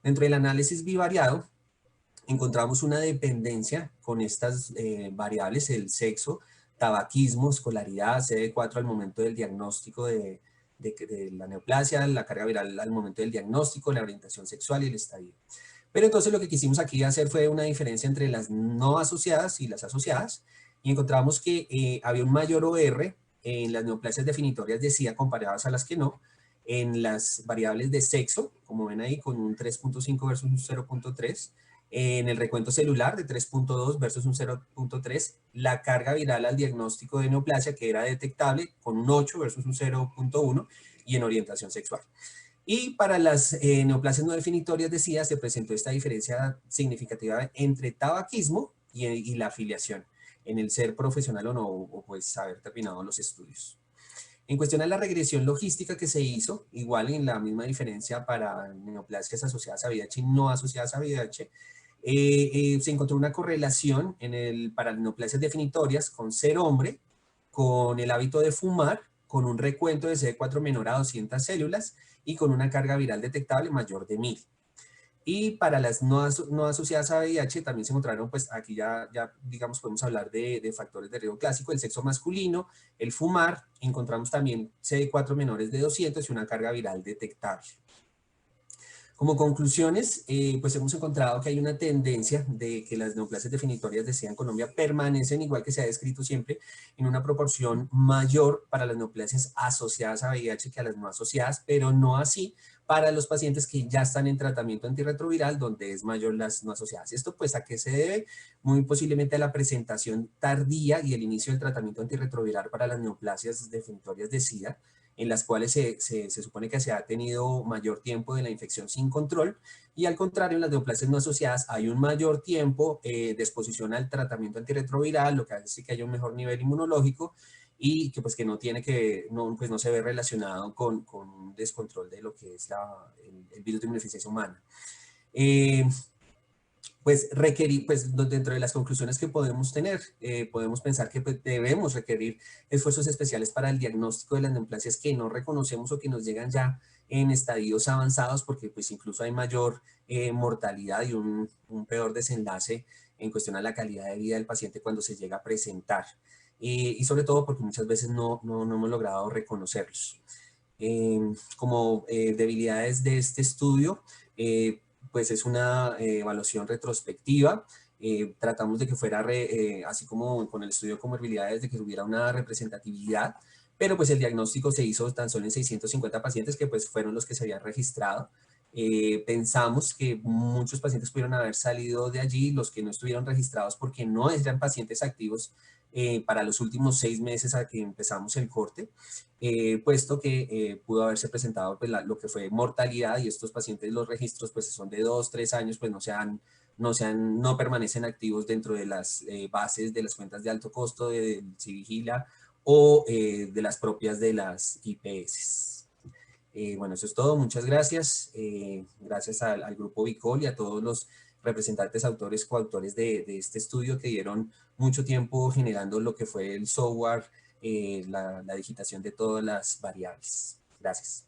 [SPEAKER 6] Dentro del análisis bivariado, encontramos una dependencia con estas variables: el sexo, tabaquismo, escolaridad, CD4 al momento del diagnóstico de la neoplasia, la carga viral al momento del diagnóstico, la orientación sexual y el estadio. Pero entonces lo que quisimos aquí hacer fue una diferencia entre las no asociadas y las asociadas, y encontramos que había un mayor OR en las neoplasias definitorias de SIDA comparadas a las que no, en las variables de sexo, como ven ahí, con un 3.5 versus un 0.3, en el recuento celular de 3.2 versus un 0.3, la carga viral al diagnóstico de neoplasia, que era detectable, con un 8 versus un 0.1, y en orientación sexual. Y para las neoplasias no definitorias de SIDA se presentó esta diferencia significativa entre tabaquismo y la afiliación, en el ser profesional o no, o pues haber terminado los estudios. En cuestión a la regresión logística que se hizo, igual en la misma diferencia para neoplasias asociadas a VIH y no asociadas a VIH, se encontró una correlación para las neoplasias definitorias con ser hombre, con el hábito de fumar, con un recuento de CD4 menor a 200 células y con una carga viral detectable mayor de 1000. Y para las no asociadas a VIH también se encontraron, pues aquí ya digamos podemos hablar de factores de riesgo clásico: el sexo masculino, el fumar, encontramos también CD4 menores de 200 y una carga viral detectable. Como conclusiones, pues hemos encontrado que hay una tendencia de que las neoplasias definitorias de SIDA en Colombia permanecen, igual que se ha descrito siempre, en una proporción mayor para las neoplasias asociadas a VIH que a las no asociadas, pero no así para los pacientes que ya están en tratamiento antirretroviral, donde es mayor las no asociadas. ¿Esto pues a qué se debe? Muy posiblemente a la presentación tardía y el inicio del tratamiento antirretroviral para las neoplasias definitorias de SIDA, en las cuales se supone que se ha tenido mayor tiempo de la infección sin control, y al contrario, en las neoplasias no asociadas hay un mayor tiempo de exposición al tratamiento antirretroviral, lo que hace que haya un mejor nivel inmunológico, y que pues que no tiene que, pues no se ve relacionado con un descontrol de lo que es el virus de inmunodeficiencia humana. Pues dentro de las conclusiones que podemos tener, podemos pensar que pues, debemos requerir esfuerzos especiales para el diagnóstico de las neoplasias que no reconocemos o que nos llegan ya en estadios avanzados, porque pues incluso hay mayor mortalidad y un peor desenlace en cuestión a la calidad de vida del paciente cuando se llega a presentar. Y sobre todo porque muchas veces no hemos logrado reconocerlos. Como debilidades de este estudio, pues es una evaluación retrospectiva. Tratamos de que fuera, así como con el estudio de comorbilidades, de que tuviera una representatividad, pero pues el diagnóstico se hizo tan solo en 650 pacientes, que pues fueron los que se habían registrado. Pensamos que muchos pacientes pudieron haber salido de allí, los que no estuvieron registrados porque no eran pacientes activos para los últimos 6 meses a que empezamos el corte, puesto que pudo haberse presentado pues, lo que fue mortalidad, y estos pacientes, los registros pues son de 2, 3 años, pues no permanecen activos dentro de las bases de las cuentas de alto costo de Civigila o de las propias de las IPS. Bueno, eso es todo. Muchas gracias. Gracias al grupo Vicol y a todos los representantes, autores, coautores de este estudio, que dieron mucho tiempo generando lo que fue el software, la digitación de todas las variables. Gracias.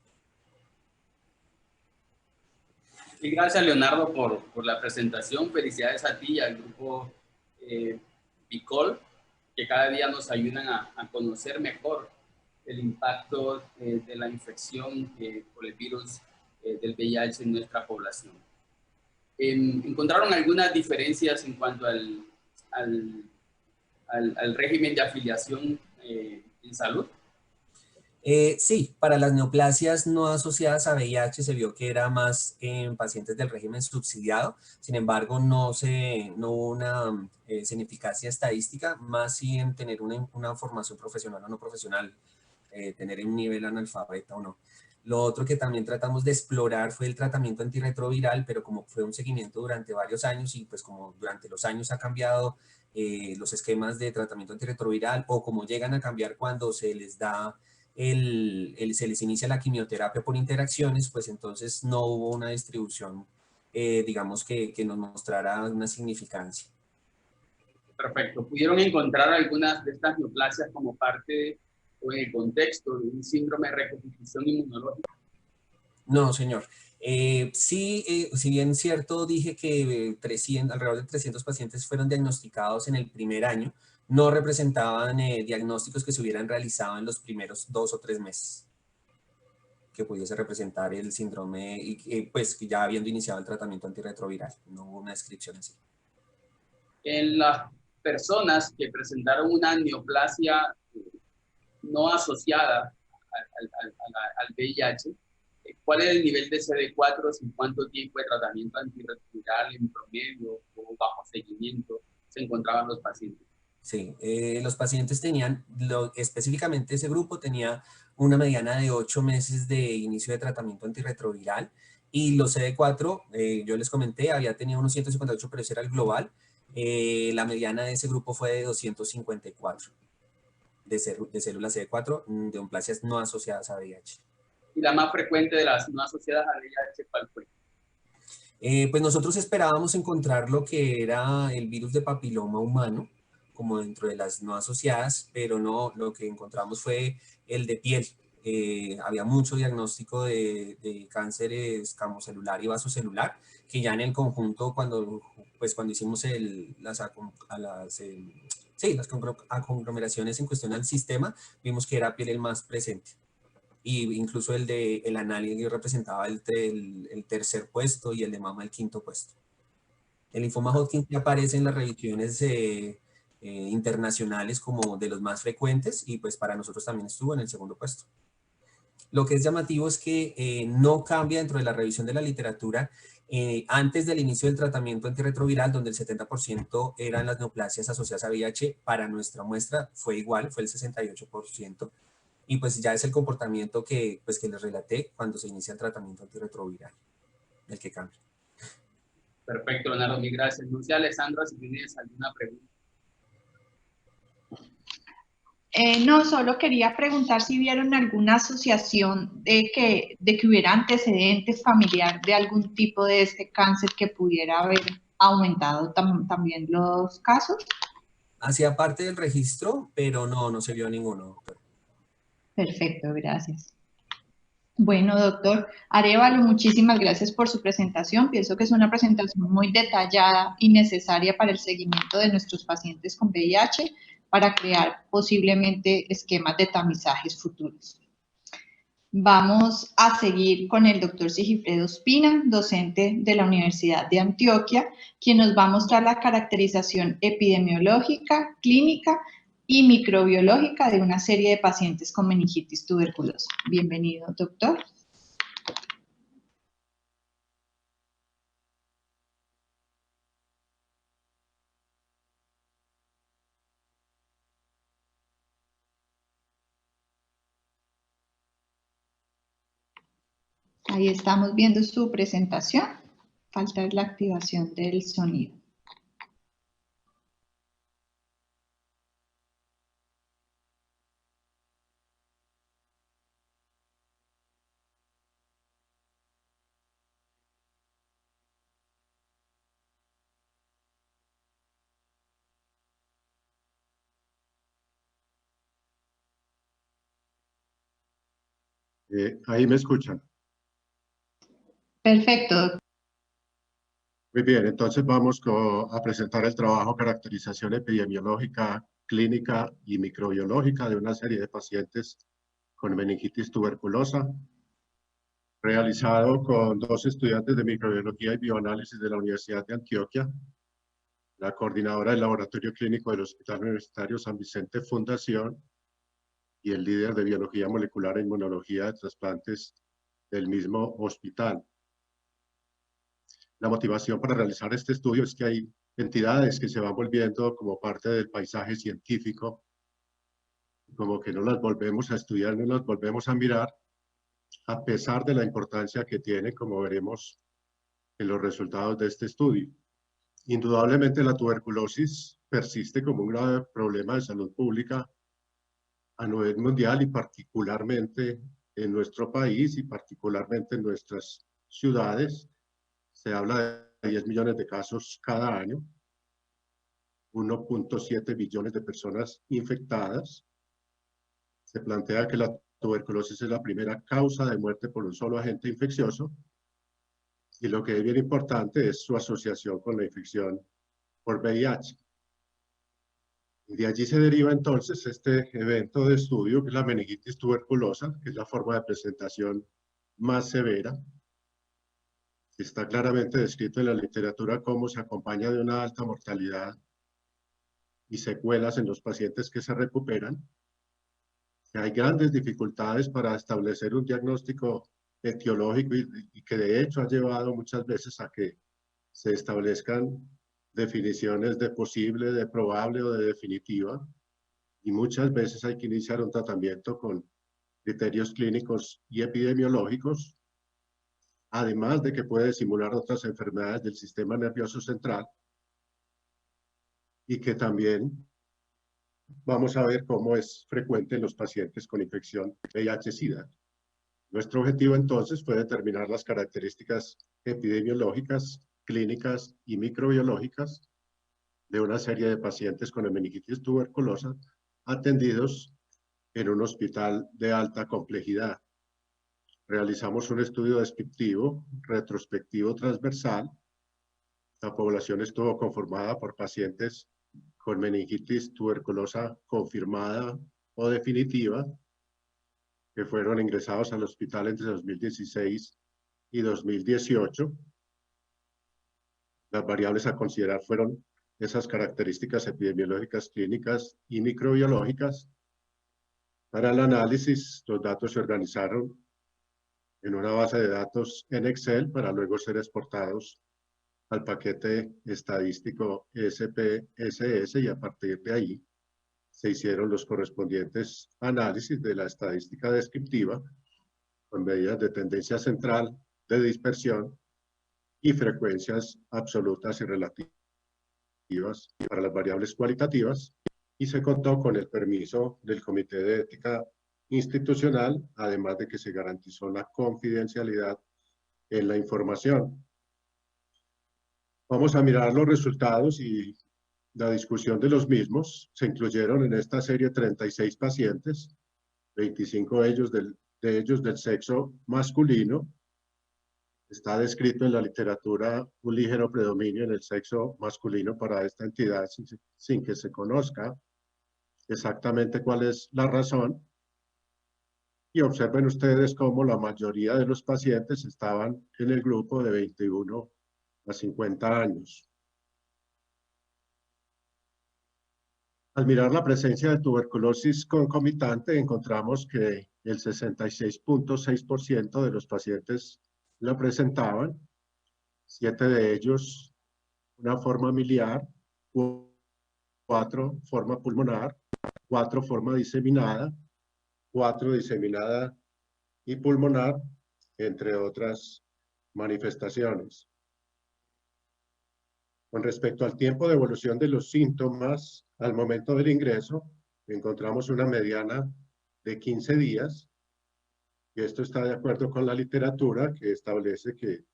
[SPEAKER 1] Y gracias, Leonardo, por la presentación. Felicidades a ti y al grupo Vicol, que cada día nos ayudan a conocer mejor el impacto de la infección por el virus del VIH en nuestra población. ¿Encontraron algunas diferencias en cuanto al régimen de afiliación en salud?
[SPEAKER 6] Sí, para las neoplasias no asociadas a VIH se vio que era más en pacientes del régimen subsidiado. Sin embargo, no hubo una significancia estadística, más sí en tener una formación profesional o no profesional, tener un nivel analfabeta o no. Lo otro que también tratamos de explorar fue el tratamiento antirretroviral, pero como fue un seguimiento durante varios años, y pues como durante los años ha cambiado los esquemas de tratamiento antirretroviral, o como llegan a cambiar cuando se les da se les inicia la quimioterapia por interacciones, pues entonces no hubo una distribución, digamos, que nos mostrara una significancia.
[SPEAKER 1] Perfecto. ¿Pudieron encontrar algunas de estas neoplasias como parte o en el contexto de un síndrome de recomposición inmunológica?
[SPEAKER 6] No, señor. Sí, si bien cierto, dije que alrededor de 300 pacientes fueron diagnosticados en el primer año, no representaban diagnósticos que se hubieran realizado en los primeros 2 o 3 meses que pudiese representar el síndrome, y pues ya habiendo iniciado el tratamiento antirretroviral. No hubo una descripción así.
[SPEAKER 1] En las personas que presentaron una neoplasia no asociada al VIH, ¿cuál es el nivel de CD4? ¿En cuánto tiempo de tratamiento antirretroviral en promedio o bajo seguimiento se encontraban los pacientes?
[SPEAKER 6] Sí, los pacientes tenían, específicamente ese grupo tenía una mediana de 8 meses de inicio de tratamiento antirretroviral, y los CD4, yo les comenté, había tenido unos 158, pero ese era el global. La mediana de ese grupo fue de 254 de células CD4 de neoplasias no asociadas a VIH.
[SPEAKER 1] ¿Y la más frecuente de las no asociadas a VIH cuál fue?
[SPEAKER 6] Pues nosotros esperábamos encontrar lo que era el virus de papiloma humano, como dentro de las no asociadas, pero no, lo que encontramos fue el de piel. Había mucho diagnóstico de cáncer escamocelular y vasocelular, que ya en el conjunto, cuando hicimos las conglomeraciones en cuestión al sistema, vimos que era piel el más presente. y incluso el análisis representaba el tercer puesto y el de mama el quinto puesto. El linfoma Hodgkin que aparece en las revisiones internacionales como de los más frecuentes y pues para nosotros también estuvo en el segundo puesto. Lo que es llamativo es que no cambia dentro de la revisión de la literatura antes del inicio del tratamiento antirretroviral, donde el 70% eran las neoplasias asociadas a VIH, para nuestra muestra fue igual, fue el 68%, y pues ya es el comportamiento que les relaté cuando se inicia el tratamiento antirretroviral, el que cambia.
[SPEAKER 1] Perfecto, Leonardo, mil gracias. No sé, Alessandra, si tienes alguna pregunta.
[SPEAKER 2] No, solo quería preguntar si vieron alguna asociación de que hubiera antecedentes familiar de algún tipo de este cáncer que pudiera haber aumentado también los casos.
[SPEAKER 6] Hacía parte del registro, pero no se vio ninguno, doctor.
[SPEAKER 2] Perfecto, gracias. Bueno, doctor Arévalo, muchísimas gracias por su presentación. Pienso que es una presentación muy detallada y necesaria para el seguimiento de nuestros pacientes con VIH, para crear posiblemente esquemas de tamizajes futuros. Vamos a seguir con el doctor Sigifredo Ospina, docente de la Universidad de Antioquia, quien nos va a mostrar la caracterización epidemiológica, clínica y microbiológica de una serie de pacientes con meningitis tuberculosa. Bienvenido, doctor. Ahí estamos viendo su presentación. Falta la activación del sonido.
[SPEAKER 7] Ahí me escuchan.
[SPEAKER 2] Perfecto.
[SPEAKER 7] Muy bien, entonces vamos a presentar el trabajo caracterización epidemiológica, clínica y microbiológica de una serie de pacientes con meningitis tuberculosa, realizado con 2 estudiantes de microbiología y bioanálisis de la Universidad de Antioquia, la coordinadora del Laboratorio Clínico del Hospital Universitario San Vicente Fundación y el líder de biología molecular e inmunología de trasplantes del mismo hospital. La motivación para realizar este estudio es que hay entidades que se van volviendo como parte del paisaje científico, como que no las volvemos a estudiar, no las volvemos a mirar, a pesar de la importancia que tiene, como veremos en los resultados de este estudio. Indudablemente la tuberculosis persiste como un grave problema de salud pública a nivel mundial y particularmente en nuestro país y particularmente en nuestras ciudades. Se habla de 10 millones de casos cada año, 1.7 billones de personas infectadas. Se plantea que la tuberculosis es la primera causa de muerte por un solo agente infeccioso y lo que es bien importante es su asociación con la infección por VIH. Y de allí se deriva entonces este evento de estudio que es la meningitis tuberculosa, que es la forma de presentación más severa. Está claramente descrito en la literatura cómo se acompaña de una alta mortalidad y secuelas en los pacientes que se recuperan. Hay grandes dificultades para establecer un diagnóstico etiológico y que de hecho ha llevado muchas veces a que se establezcan definiciones de posible, de probable o de definitiva, y muchas veces hay que iniciar un tratamiento con criterios clínicos y epidemiológicos, además de que puede simular otras enfermedades del sistema nervioso central y que también vamos a ver cómo es frecuente en los pacientes con infección VIH-Sida. Nuestro objetivo entonces fue determinar las características epidemiológicas, clínicas y microbiológicas de una serie de pacientes con meningitis tuberculosa atendidos en un hospital de alta complejidad. Realizamos un estudio descriptivo, retrospectivo transversal. La población estuvo conformada por pacientes con meningitis tuberculosa confirmada o definitiva, que fueron ingresados al hospital entre 2016 y 2018. Las variables a considerar fueron esas características epidemiológicas, clínicas y microbiológicas. Para el análisis, los datos se organizaron en una base de datos en Excel para luego ser exportados al paquete estadístico SPSS, y a partir de ahí se hicieron los correspondientes análisis de la estadística descriptiva con medidas de tendencia central, de dispersión y frecuencias absolutas y relativas para las variables cualitativas, y se contó con el permiso del Comité de Ética Institucional, además de que se garantizó la confidencialidad en la información. Vamos a mirar los resultados y la discusión de los mismos. Se incluyeron en esta serie 36 pacientes, 25 de ellos del sexo masculino. Está descrito en la literatura un ligero predominio en el sexo masculino para esta entidad sin que se conozca exactamente cuál es la razón. Y observen ustedes cómo la mayoría de los pacientes estaban en el grupo de 21 a 50 años. Al mirar la presencia de tuberculosis concomitante, encontramos que el 66.6% de los pacientes la presentaban, 7 de ellos una forma miliar, 4 forma pulmonar, 4 forma diseminada, 4 diseminada y pulmonar, entre otras manifestaciones. Con respecto al tiempo de evolución de los síntomas al momento del ingreso, encontramos una mediana de 15 días, y esto está de acuerdo con la literatura que establece que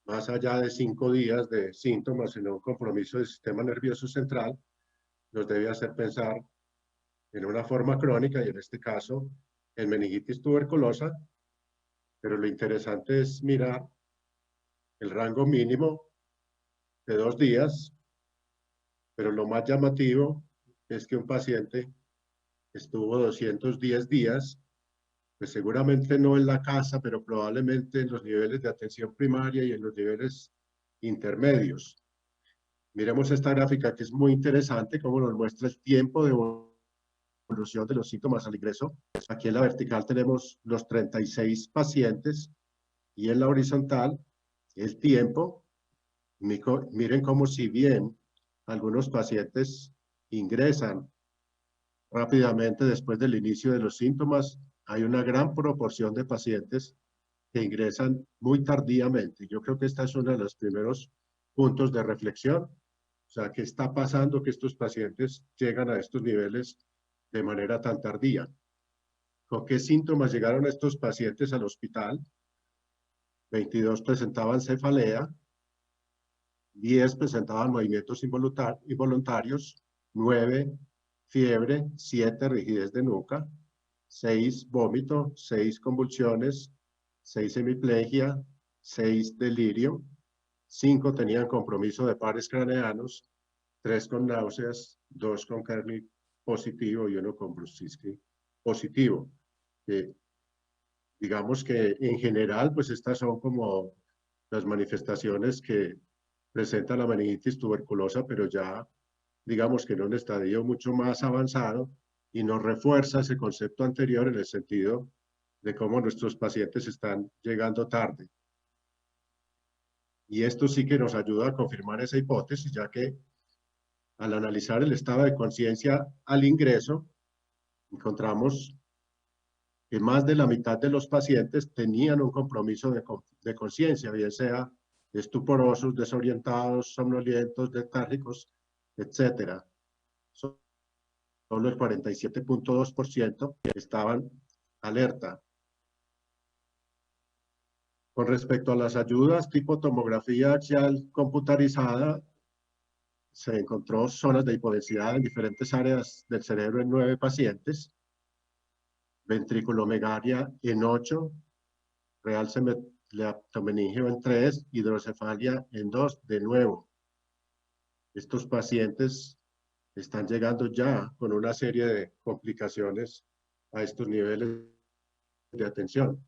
[SPEAKER 7] más allá de 5 días de síntomas en un compromiso del sistema nervioso central, nos debe hacer pensar en una forma crónica, y en este caso en meningitis tuberculosa, pero lo interesante es mirar el rango mínimo de 2 días, pero lo más llamativo es que un paciente estuvo 210 días, pues seguramente no en la casa, pero probablemente en los niveles de atención primaria y en los niveles intermedios. Miremos esta gráfica que es muy interesante, cómo nos muestra el tiempo de evolución de los síntomas al ingreso. Aquí en la vertical tenemos los 36 pacientes y en la horizontal el tiempo. Miren cómo, si bien algunos pacientes ingresan rápidamente después del inicio de los síntomas, hay una gran proporción de pacientes que ingresan muy tardíamente. Yo creo que esta es uno de los primeros puntos de reflexión. O sea, ¿qué está pasando que estos pacientes llegan a estos niveles de manera tan tardía? ¿Con qué síntomas llegaron estos pacientes al hospital? 22 presentaban cefalea, 10 presentaban movimientos involuntarios, 9 fiebre, 7 rigidez de nuca, 6 vómito, 6 convulsiones, 6 hemiplegia, 6 delirio, 5 tenían compromiso de pares craneanos, 3 con náuseas, 2 con Kernig positivo y 1 con Bruschiski positivo. Digamos que en general, pues estas son como las manifestaciones que presenta la meningitis tuberculosa, pero ya digamos que en un estadio mucho más avanzado, y nos refuerza ese concepto anterior en el sentido de cómo nuestros pacientes están llegando tarde. Y esto sí que nos ayuda a confirmar esa hipótesis, ya que al analizar el estado de conciencia al ingreso, encontramos que más de la mitad de los pacientes tenían un compromiso de conciencia, bien sea estuporosos, desorientados, somnolientos, letárgicos, etc. Solo el 47.2% estaban alerta. Con respecto a las ayudas tipo tomografía axial computarizada, se encontró zonas de hipodensidad en diferentes áreas del cerebro en 9 pacientes, ventriculomegalia en 8, real leptomeningio en 3, hidrocefalia en 2 de nuevo. Estos pacientes están llegando ya con una serie de complicaciones a estos niveles de atención.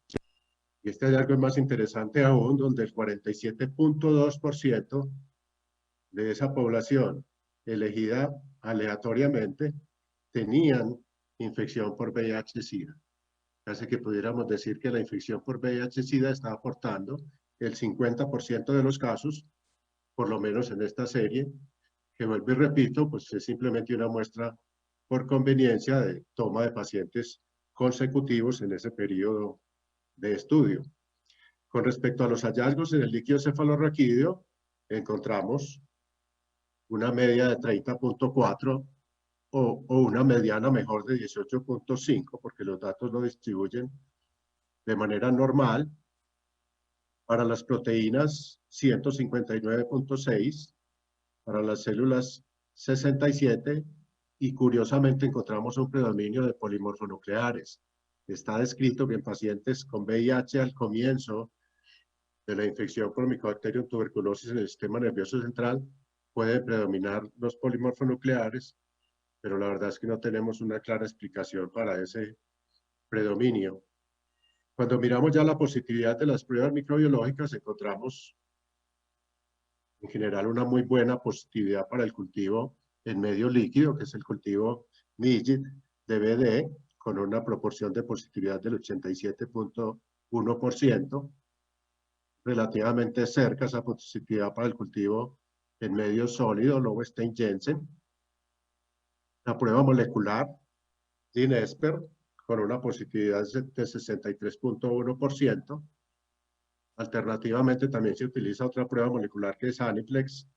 [SPEAKER 7] Y este hallazgo es más interesante aún, donde el 47.2% de esa población elegida aleatoriamente tenían infección por VIH-Sida. Hace que pudiéramos decir que la infección por VIH-Sida está aportando el 50% de los casos, por lo menos en esta serie, que vuelvo y repito, pues es simplemente una muestra por conveniencia de toma de pacientes consecutivos en ese periodo de estudio. Con respecto a los hallazgos en el líquido cefalorraquídeo, encontramos una media de 30.4 o una mediana mejor de 18.5, porque los datos lo distribuyen de manera normal. Para las proteínas, 159.6, para las células, 67, y curiosamente encontramos un predominio de polimorfonucleares. Está descrito que en pacientes con VIH al comienzo de la infección por Mycobacterium tuberculosis en el sistema nervioso central puede predominar los polimorfonucleares, pero la verdad es que no tenemos una clara explicación para ese predominio. Cuando miramos ya la positividad de las pruebas microbiológicas, encontramos en general una muy buena positividad para el cultivo en medio líquido, que es el cultivo MIGIT DBD, con una proporción de positividad del 87.1%, relativamente cerca esa positividad para el cultivo en medio sólido, Lowenstein-Jensen. La prueba molecular, DIN-ESPER, con una positividad de 63.1%. Alternativamente también se utiliza otra prueba molecular que es Aniplex,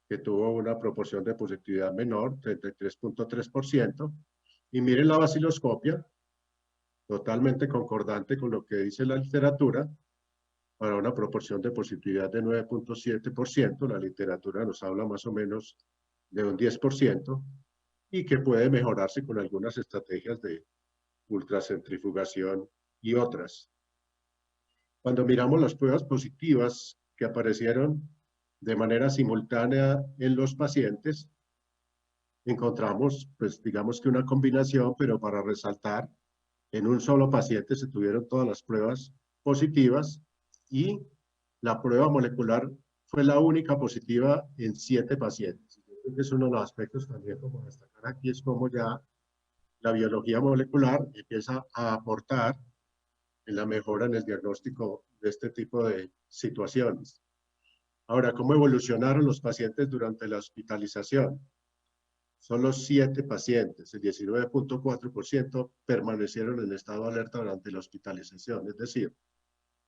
[SPEAKER 7] que tuvo una proporción de positividad menor, 33.3%. Y miren la baciloscopia, totalmente concordante con lo que dice la literatura, para una proporción de positividad de 9.7%. La literatura nos habla más o menos de un 10%, y que puede mejorarse con algunas estrategias de ultracentrifugación y otras. Cuando miramos las pruebas positivas que aparecieron de manera simultánea en los pacientes, encontramos, pues digamos que una combinación, pero para resaltar, en un solo paciente se tuvieron todas las pruebas positivas y la prueba molecular fue la única positiva en 7 pacientes. Yo creo que es uno de los aspectos también como destacar aquí, es como ya la biología molecular empieza a aportar en la mejora en el diagnóstico de este tipo de situaciones. Ahora, ¿cómo evolucionaron los pacientes durante la hospitalización? Solo 7 pacientes, el 19.4%, permanecieron en estado de alerta durante la hospitalización. Es decir,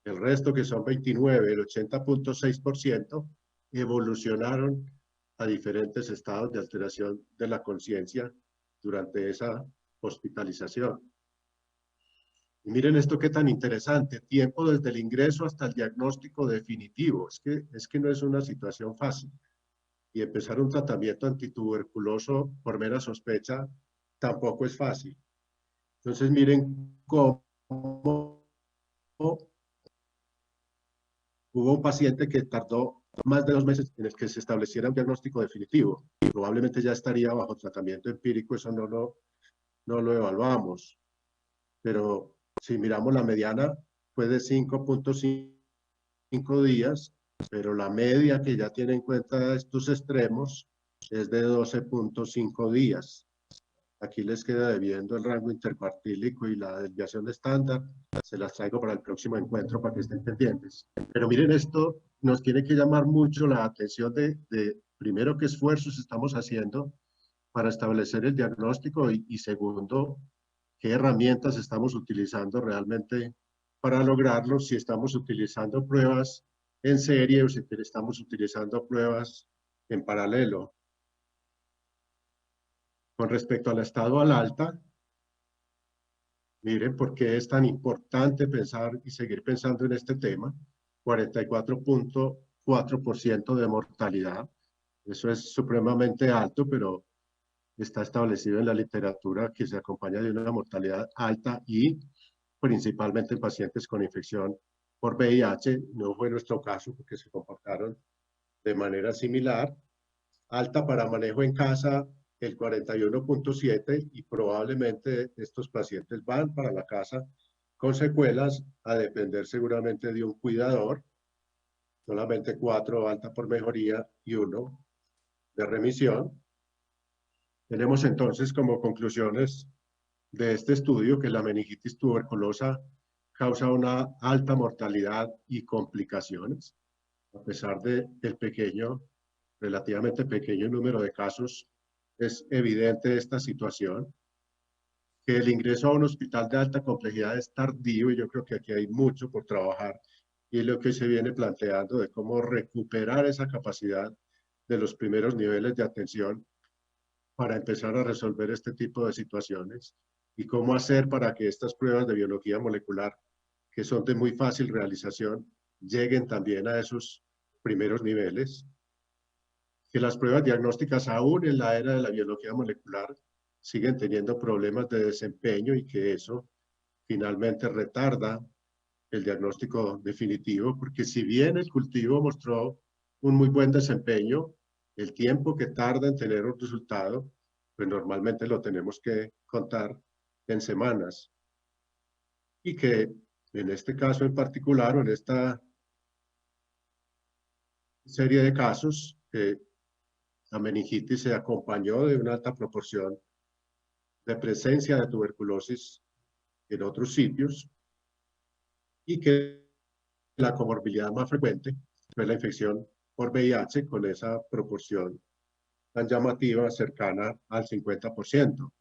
[SPEAKER 7] el resto, que son 29, el 80.6%, evolucionaron a diferentes estados de alteración de la conciencia durante esa hospitalización. Y miren esto qué tan interesante, tiempo desde el ingreso hasta el diagnóstico definitivo. Es que no es una situación fácil. Y empezar un tratamiento antituberculoso por mera sospecha tampoco es fácil. Entonces miren cómo hubo un paciente que tardó más de 2 meses en el que se estableciera un diagnóstico definitivo. Probablemente ya estaría bajo tratamiento empírico, eso no lo evaluamos. Pero si miramos la mediana, fue de 5.5 días, pero la media que ya tiene en cuenta estos extremos es de 12.5 días. Aquí les queda debiendo el rango intercuartílico y la desviación de estándar. Se las traigo para el próximo encuentro para que estén pendientes. Pero miren, esto nos tiene que llamar mucho la atención de primero, qué esfuerzos estamos haciendo para establecer el diagnóstico y segundo, qué herramientas estamos utilizando realmente para lograrlo, si estamos utilizando pruebas en serie o si estamos utilizando pruebas en paralelo. Con respecto al estado al alta, miren por qué es tan importante pensar y seguir pensando en este tema. 44.4% de mortalidad. Eso es supremamente alto, pero está establecido en la literatura que se acompaña de una mortalidad alta y principalmente en pacientes con infección por VIH. No fue nuestro caso porque se comportaron de manera similar. Alta para manejo en casa, el 41.7%, y probablemente estos pacientes van para la casa con secuelas a depender seguramente de un cuidador, solamente 4 alta por mejoría y 1 de remisión. Tenemos entonces como conclusiones de este estudio que la meningitis tuberculosa causa una alta mortalidad y complicaciones, a pesar del relativamente pequeño número de casos. Es evidente esta situación, que el ingreso a un hospital de alta complejidad es tardío, y yo creo que aquí hay mucho por trabajar, y lo que se viene planteando de cómo recuperar esa capacidad de los primeros niveles de atención para empezar a resolver este tipo de situaciones, y cómo hacer para que estas pruebas de biología molecular, que son de muy fácil realización, lleguen también a esos primeros niveles. Que las pruebas diagnósticas, aún en la era de la biología molecular, siguen teniendo problemas de desempeño, y que eso finalmente retarda el diagnóstico definitivo, porque si bien el cultivo mostró un muy buen desempeño, el tiempo que tarda en tener un resultado, pues normalmente lo tenemos que contar en semanas. Y que en este caso en particular, o en esta serie de casos, la meningitis se acompañó de una alta proporción de presencia de tuberculosis en otros sitios, y que la comorbilidad más frecuente fue la infección por VIH, con esa proporción tan llamativa, cercana al 50%.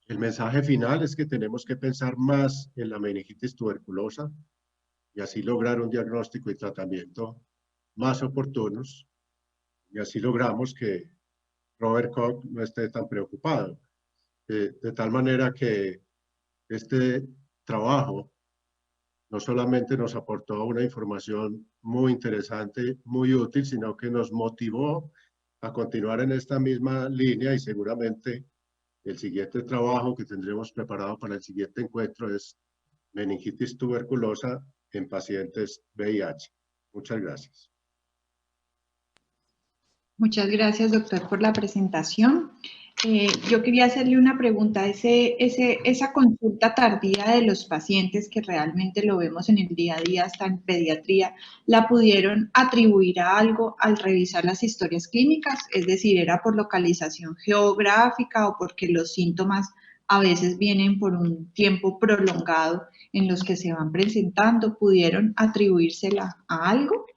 [SPEAKER 7] El mensaje final es que tenemos que pensar más en la meningitis tuberculosa y así lograr un diagnóstico y tratamiento más oportunos, y así logramos que Robert Koch no esté tan preocupado. De tal manera que este trabajo no solamente nos aportó una información muy interesante, muy útil, sino que nos motivó a continuar en esta misma línea, y seguramente el siguiente trabajo que tendremos preparado para el siguiente encuentro es meningitis tuberculosa en pacientes VIH. Muchas gracias.
[SPEAKER 2] Muchas gracias, doctor, por la presentación. Yo quería hacerle una pregunta. Esa consulta tardía de los pacientes, que realmente lo vemos en el día a día, hasta en pediatría, ¿la pudieron atribuir a algo al revisar las historias clínicas? Es decir, ¿era por localización geográfica o porque los síntomas a veces vienen por un tiempo prolongado en los que se van presentando? ¿Pudieron atribuírsela a algo?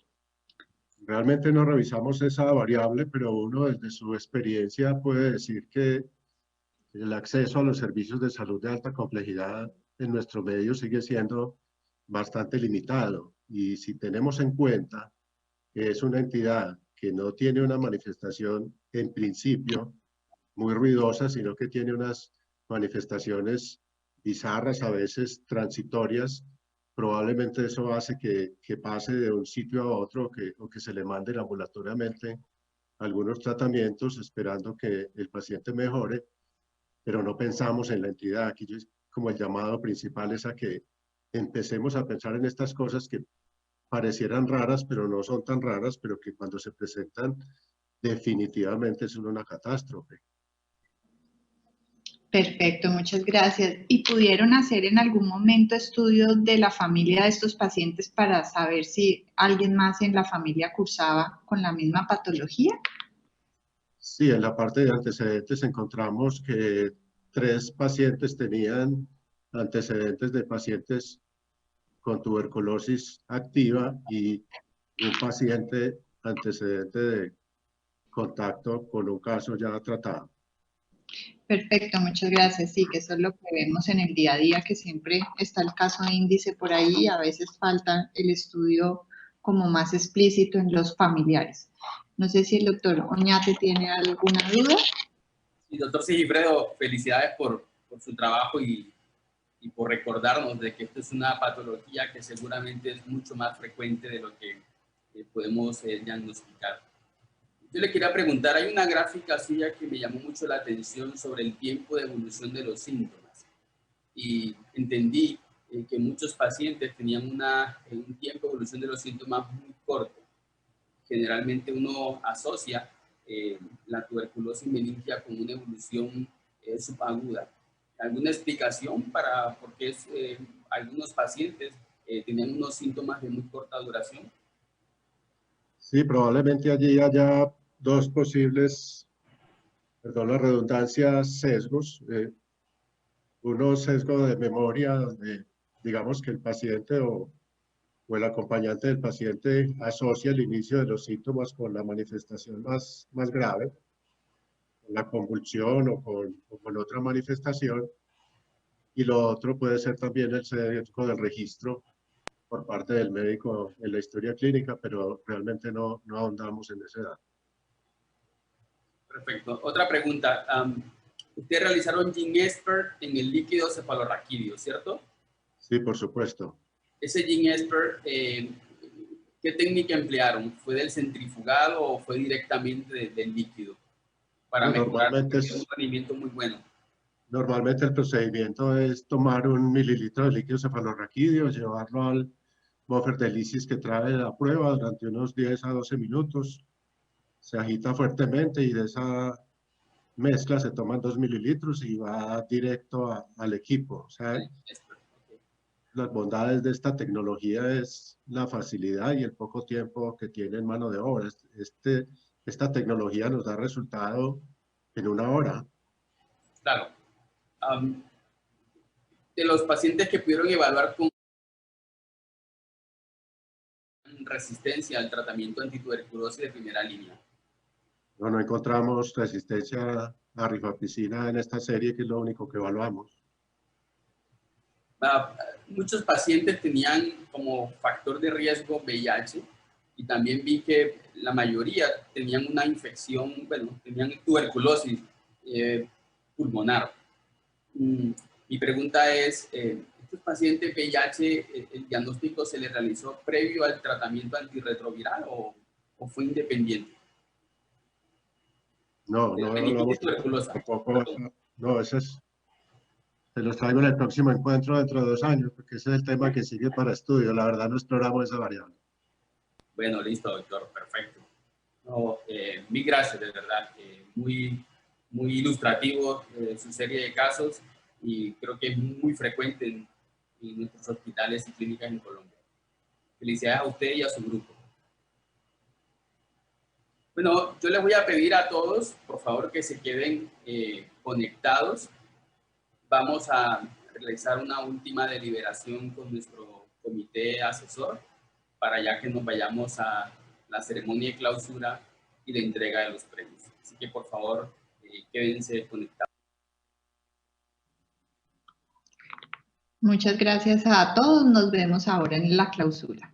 [SPEAKER 7] Realmente no revisamos esa variable, pero uno desde su experiencia puede decir que el acceso a los servicios de salud de alta complejidad en nuestro medio sigue siendo bastante limitado. Y si tenemos en cuenta que es una entidad que no tiene una manifestación en principio muy ruidosa, sino que tiene unas manifestaciones bizarras, a veces transitorias, probablemente eso hace que pase de un sitio a otro, o que se le manden ambulatoriamente algunos tratamientos esperando que el paciente mejore, pero no pensamos en la entidad. Aquí como el llamado principal es a que empecemos a pensar en estas cosas que parecieran raras, pero no son tan raras, pero que cuando se presentan definitivamente son una catástrofe.
[SPEAKER 2] Perfecto, muchas gracias. ¿Y pudieron hacer en algún momento estudios de la familia de estos pacientes para saber si alguien más en la familia cursaba con la misma patología?
[SPEAKER 7] Sí, en la parte de antecedentes encontramos que 3 pacientes tenían antecedentes de pacientes con tuberculosis activa, y un paciente antecedente de contacto con un caso ya tratado.
[SPEAKER 2] Perfecto, muchas gracias. Sí, que eso es lo que vemos en el día a día, que siempre está el caso de índice por ahí y a veces falta el estudio como más explícito en los familiares. No sé si el doctor Oñate tiene alguna duda.
[SPEAKER 1] Sí, doctor Sigifredo, felicidades por su trabajo y por recordarnos de que esto es una patología que seguramente es mucho más frecuente de lo que podemos diagnosticar. Yo le quería preguntar, hay una gráfica suya que me llamó mucho la atención sobre el tiempo de evolución de los síntomas, y entendí que muchos pacientes tenían un tiempo de evolución de los síntomas muy corto. Generalmente uno asocia la tuberculosis meningia con una evolución subaguda. ¿Alguna explicación para por qué algunos pacientes tenían unos síntomas de muy corta duración.
[SPEAKER 7] Sí, probablemente allí haya dos posibles, perdón la redundancia, sesgos. Uno sesgo de memoria, donde digamos que el paciente o el acompañante del paciente asocia el inicio de los síntomas con la manifestación más grave, con la convulsión o con otra manifestación. Y lo otro puede ser también el sesgo del registro por parte del médico en la historia clínica, pero realmente no ahondamos en ese dato.
[SPEAKER 1] Perfecto. Otra pregunta. Ustedes realizaron GeneXpert en el líquido cefalorraquídeo, ¿cierto?
[SPEAKER 7] Sí, por supuesto.
[SPEAKER 1] Ese GeneXpert, ¿qué técnica emplearon? ¿Fue del centrifugado o fue directamente del líquido? Para mejorar un rendimiento muy bueno.
[SPEAKER 7] Normalmente el procedimiento es tomar 1 mililitro de líquido cefalorraquídeo, llevarlo al buffer de lisis que trae la prueba durante unos 10 a 12 minutos. Se agita fuertemente y de esa mezcla se toman 2 mililitros y va directo al equipo. O sea, las bondades de esta tecnología es la facilidad y el poco tiempo que tiene en mano de obra. Esta tecnología nos da resultado en 1 hora.
[SPEAKER 1] Claro. De los pacientes que pudieron evaluar con resistencia al tratamiento antituberculosis de primera línea.
[SPEAKER 7] No encontramos resistencia a rifapicina en esta serie, que es lo único que evaluamos.
[SPEAKER 1] Muchos pacientes tenían como factor de riesgo VIH y también vi que la mayoría tenían una infección, bueno, tenían tuberculosis pulmonar. Mi pregunta es, ¿estos pacientes VIH, el diagnóstico se les realizó previo al tratamiento antirretroviral o fue independiente?
[SPEAKER 7] No eso es, se los traigo en el próximo encuentro dentro de 2 años, porque ese es el tema que sigue para estudio. La verdad no exploramos esa variable.
[SPEAKER 1] Bueno, listo, doctor, perfecto. No, mil gracias, de verdad. Muy ilustrativo su serie de casos y creo que es muy frecuente en nuestros hospitales y clínicas en Colombia. Felicidades a usted y a su grupo. Bueno, yo les voy a pedir a todos, por favor, que se queden conectados. Vamos a realizar una última deliberación con nuestro comité asesor para ya que nos vayamos a la ceremonia de clausura y la entrega de los premios. Así que, por favor, quédense conectados.
[SPEAKER 2] Muchas gracias a todos. Nos vemos ahora en la clausura.